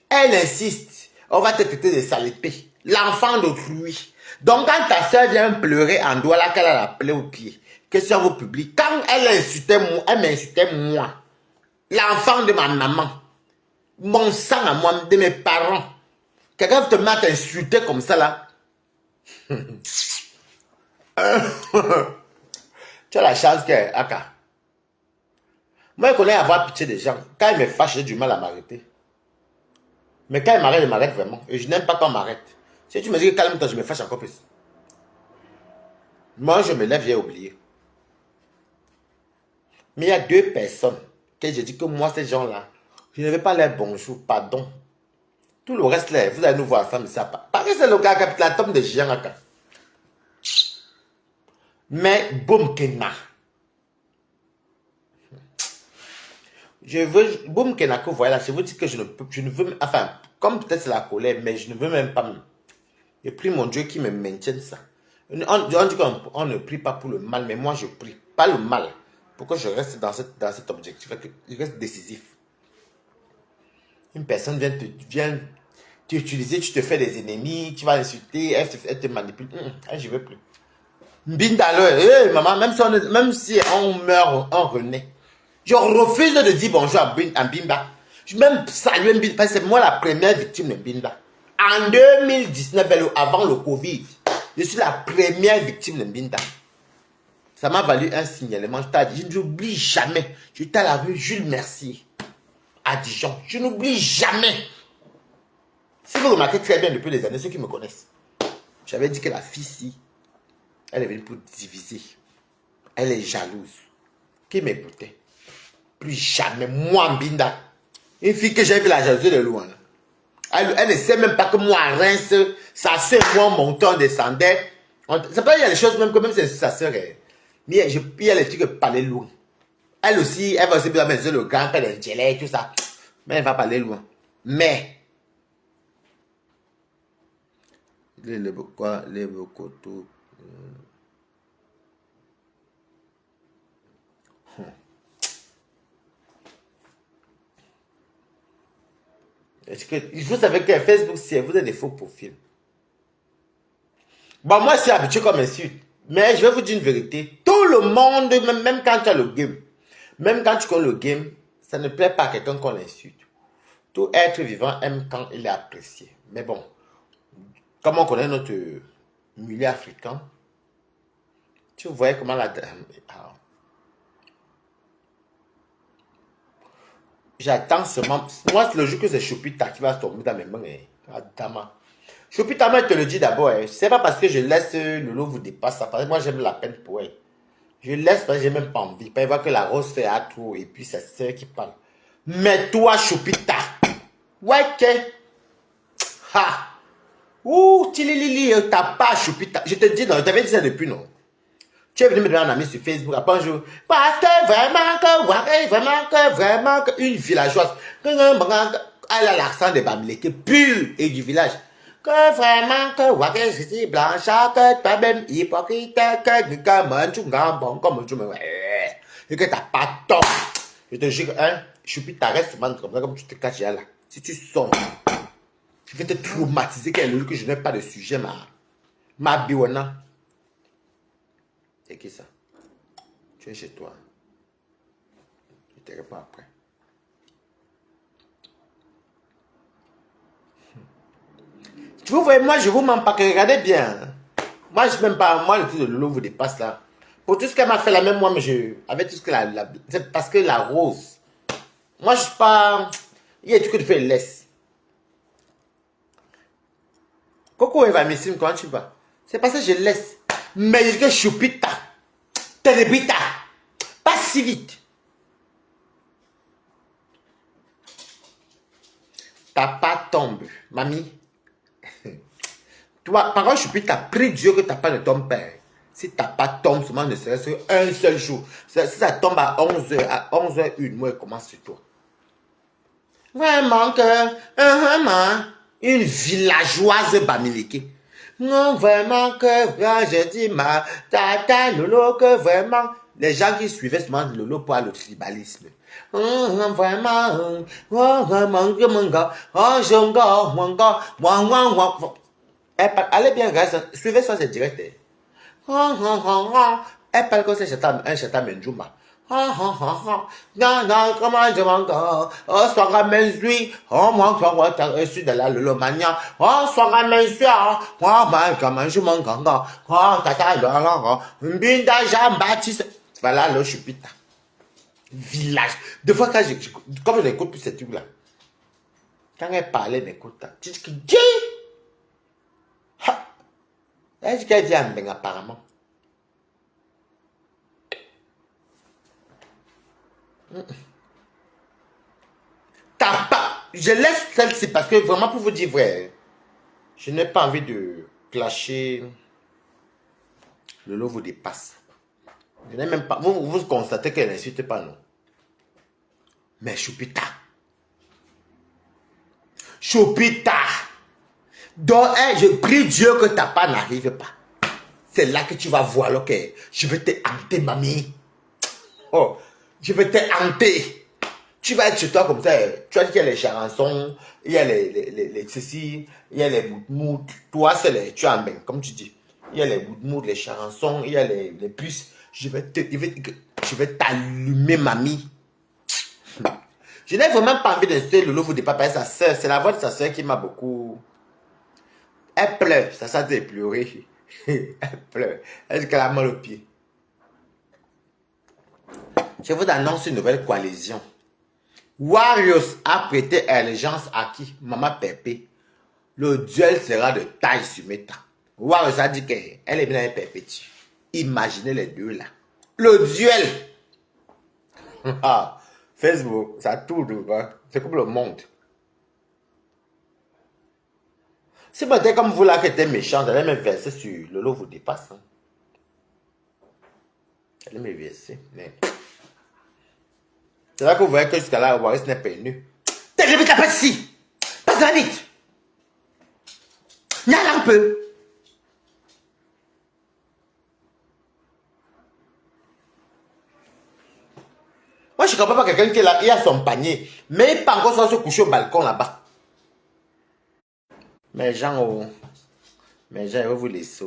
Elle insiste, on va te traiter de saleté. L'enfant d'autrui. Donc, quand ta soeur vient pleurer en doigt là, qu'elle a la plaie au pied, question au public, quand elle m'insultait moi, l'enfant de ma maman, mon sang à moi, de mes parents, quelqu'un te met à t'insulter comme ça là. Tu as la chance qu'elle Aka. Moi, je connais avoir pitié des gens. Quand ils me fâchent, j'ai du mal à m'arrêter. Mais quand ils m'arrêtent, ils m'arrêtent vraiment. Et je n'aime pas quand on m'arrête. Si tu me dis que calme-toi, je me fâche encore plus. Moi, je me lève, j'ai oublié. Mais il y a deux personnes que je dis que moi, ces gens-là, je ne vais pas leur bonjour, pardon. Tout le reste, là, vous allez nous voir ensemble, ça pas. Parce que c'est le gars, la tombe de géant. Mais, boum, Kena. Je veux, boum, Kena, que voilà, je vous dis que je ne veux, enfin, comme peut-être c'est la colère, mais je ne veux même pas. Je prie mon Dieu qui me maintienne ça. On dit qu'on ne prie pas pour le mal, mais moi je prie pas le mal. Pour que je reste dans cet objectif, que je reste décisif. Une personne vient t'utiliser, tu te fais des ennemis, tu vas insulter, elle te manipule. Je ne veux plus. Mbindalo, maman, même si on meurt, on renaît. Je refuse de dire bonjour à Mbimba. Je même saluer Mbimba, parce que c'est moi la première victime de Mbimba. En 2019, avant le Covid, Je suis la première victime de Mbinda. Ça m'a valu un signalement. Je n'oublie jamais. J'étais à la rue Jules Mercier, à Dijon. Je n'oublie jamais. Si vous remarquez très bien depuis les années, ceux qui me connaissent, j'avais dit que la fille-ci, elle est venue pour diviser. Elle est jalouse. Qui m'écoutait? Plus jamais. Moi, Mbinda. Une fille que j'ai vu la jalousie de loin. Elle ne sait même pas que moi, à Reims, sa soeur, moi, mon ton descendait. C'est pas, il y a des choses même que même si sa soeur est. Mais il y a les trucs qui parlaient loin. Elle aussi, elle va aussi bien mettre le grand-père d'Angela et tout ça. Mais elle va parler loin. Mais. Les quoi, les bocotos. Il faut savoir que Facebook, c'est vous avez des faux profils. Bon, moi, c'est habitué comme insulte. Mais je vais vous dire une vérité. Tout le monde, même quand tu as le game, même quand tu connais le game, ça ne plaît pas à quelqu'un qu'on l'insulte. Tout être vivant aime quand il est apprécié. Mais bon, comme on connaît notre milieu africain, tu voyais comment la dame... J'attends seulement... Moi, le jour que c'est Choupita qui va tomber dans mes mains, Adama. Choupita, moi, je te le dis d'abord, c'est pas parce que je laisse Lolo vous dépasse, parce que moi, j'aime la peine pour elle. Je laisse parce que j'ai même pas envie. Pas voir que la rose fait à trop et puis c'est celle qui parle. Mais toi, Choupita, ouais, que... Ha! Ouh, Tililili, t'as pas Choupita. Je te dis, non, je t'avais dit ça depuis, non. Tu es venu me donner un ami sur Facebook après un jour. Parce que vraiment, une villageoise. Elle a l'accent de Bamileke pur et du village. Que vraiment, que je suis blanchard, que toi même hypocrite, et que t'as pas tort. Je te jure, hein, je suis plus ta reste comme ça, comme tu te caches là. Si tu sors, je vais te traumatiser que je n'ai pas de sujet, ma biwana. C'est qui ça? Tu es chez toi. Je te réponds après. Tu vous voyez, moi je vous mens pas, que regardez bien. Moi je même pas, moi le truc de Lolo vous dépasse là. Pour tout ce qu'elle m'a fait là, même moi, mais avec tout ce que c'est parce que la rose. Moi je suis pas. Il y a des trucs que tu fais laisse. Coco Eva Missime, quand tu vas? C'est parce que je laisse. Mais je choupita. Télébrita. Pas si vite. Ta pas tombe, mamie. Toi, par contre, choupita, prie Dieu que ta pas ne tombe pas. Si ta pas tombe, seulement ne serait-ce qu'un seul jour. Si ça tombe à 11h, à 11h01, moi, elle commence sur toi. Vraiment que, une villageoise Bamileke. Non, vraiment que, je dis ma tata Lolo, que vraiment, les gens qui suivaient ce monde Lolo pour le tribalisme. Vraiment, que mon gars, allez bien, suivez ça, c'est direct. Elle parle comme ça, un chata Menjuma. Comment je m'en oh, sois ramène lui, oh, moi, tu as reçu de la lolomania, oh, sois ramène lui, oh, comment je m'en ganga, oh, tata, Mbinda, Jean-Baptiste, voilà, le chupita. Village. Deux fois, comme je n'écoute plus ces trucs-là, quand elle parlait, m'écoute, tu dis que, elle dit qu'elle dit apparemment. T'as pas. Je laisse celle-ci parce que vraiment pour vous dire vrai, je n'ai pas envie de clasher. Le lot vous dépasse. Je n'ai même pas. Vous constatez qu'elle n'insulte pas, non? Mais Choupita. Choupita. Donc, je prie Dieu que ta part n'arrive pas. C'est là que tu vas voir, ok? Je vais te hanter, mamie. Oh, je vais te hanter. Tu vas être chez toi comme ça. Tu as dit qu'il y a les charançons, il y a les ceci, il y a les moudmoud. Toi, c'est les tu as même, comme tu dis. Il y a les moudmoud, les charançons, il y a les puces. Je vais t'allumer, mamie. Je n'ai vraiment pas envie d'insulter Lolo vous pas sa soeur. C'est la voix de sa soeur qui m'a beaucoup. Elle pleure, ça de pleurer. Elle pleure. Elle dit qu'elle a mal au pied. Je vous annonce une nouvelle coalition. Warriors a prêté allégeance à qui? Maman Pépé. Le duel sera de taille sur Meta. Warriors a dit qu'elle est bien avec Pépé. Imaginez les deux là. Le duel. Ah, Facebook, ça tourne. C'est comme le monde. C'est peut-être comme vous là qui êtes méchant, vous allez me verser sur le lot vous dépasse. Hein. Vous allez me verser. Mais... c'est là que vous voyez que jusqu'à là, Waris n'est pas nu. T'es vite, passe ici. Passe-la vite. N'allez un peu. Moi, je ne comprends pas quelqu'un qui est là, il a son panier, mais il pas encore se coucher au balcon là-bas. Mes gens, oh, mes gens, je vais vous laisser.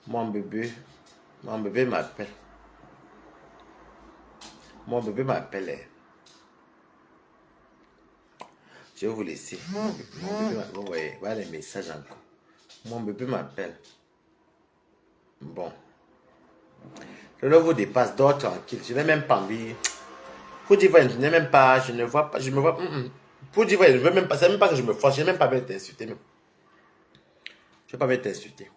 Mon bébé m'appelle. Mon bébé m'appelle. Je vais vous laisser. Mon bébé m'appelle. Vous voyez, voilà les messages encore. Mon bébé m'appelle. Bon. Le lot vous dépasse, dors tranquille. Je n'ai même pas envie. Pour dire vrai, je n'ai même pas, je ne vois pas, je me vois. Pour dire vrai, je ne veux même pas, c'est même pas que je me force, je n'ai même pas envie de t'insulter. Je n'ai pas envie de t'insulter.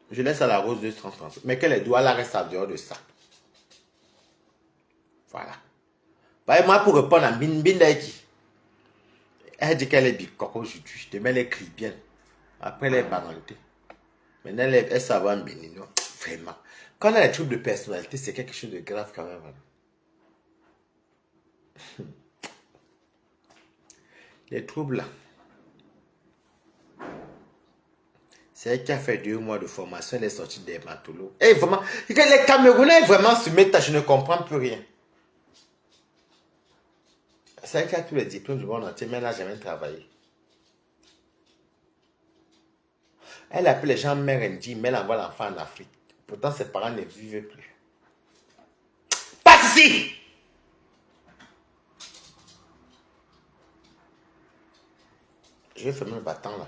Je laisse à la rose 230. Mais que les doigts là restent en dehors de ça. Voilà. Moi, pour répondre à Bindaiki, elle dit qu'elle est bicoque aujourd'hui. Demain, elle écrit bien. Après, elle est parentée. Maintenant, elle s'avoue en béninois. Vraiment. Quand on a des troubles de personnalité, c'est quelque chose de grave quand même. Les troubles là. C'est elle qui a fait 2 mois de formation, elle est sortie des matelots. Et vraiment, les Camerounais vraiment se mettent à, je ne comprends plus rien. C'est elle qui a tous les diplômes du monde entier, mais elle n'a jamais travaillé. Elle appelle les gens mère Ndi, mais elle envoie l'enfant en Afrique. Pourtant, ses parents ne vivent plus. Passe ici! Je vais fermer le bâton là.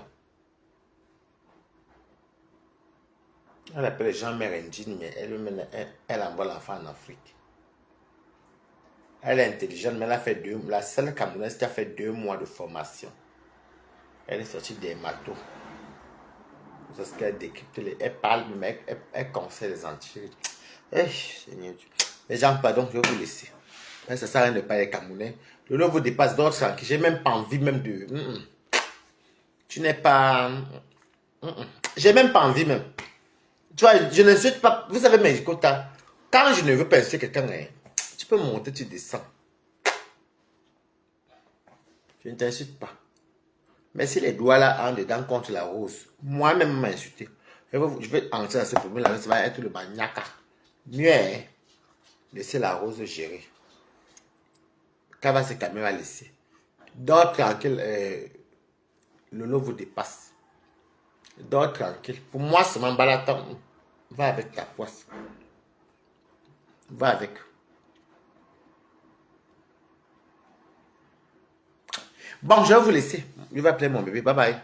Elle appelle les gens mère Ndi, mais elle envoie l'enfant en Afrique. Elle est intelligente, mais elle a fait la seule Camerounaise qui a fait 2 mois de formation. Elle est sortie des matos. C'est ce qu'elle décrypte. Elle parle, mais elle conseille les entiers. Seigneur Dieu. Les gens, pardon, je vais vous laisser. Ça ne sert à rien de parler Camerounais. Le lot vous dépasse d'autres tranquille. J'ai même pas envie même de... Tu n'es pas... J'ai même pas envie même. Tu vois, je n'insulte pas. Vous savez, mes quotas, quand je ne veux pas insulter quelqu'un, tu peux monter, tu descends. Je ne t'insulte pas. Mais si les doigts là en dedans contre la rose, moi-même m'insulter, je vais entrer dans ce problème là, ça va être le maniaca. Mieux, hein, laisser la rose gérer. Quand va se calmer, va laisser. Dors tranquille, le lot vous dépasse. Dors tranquille. Pour moi, c'est mon balaton. Va avec ta poisse. Va avec. Bon, je vais vous laisser. Je vais appeler mon bébé. Bye bye.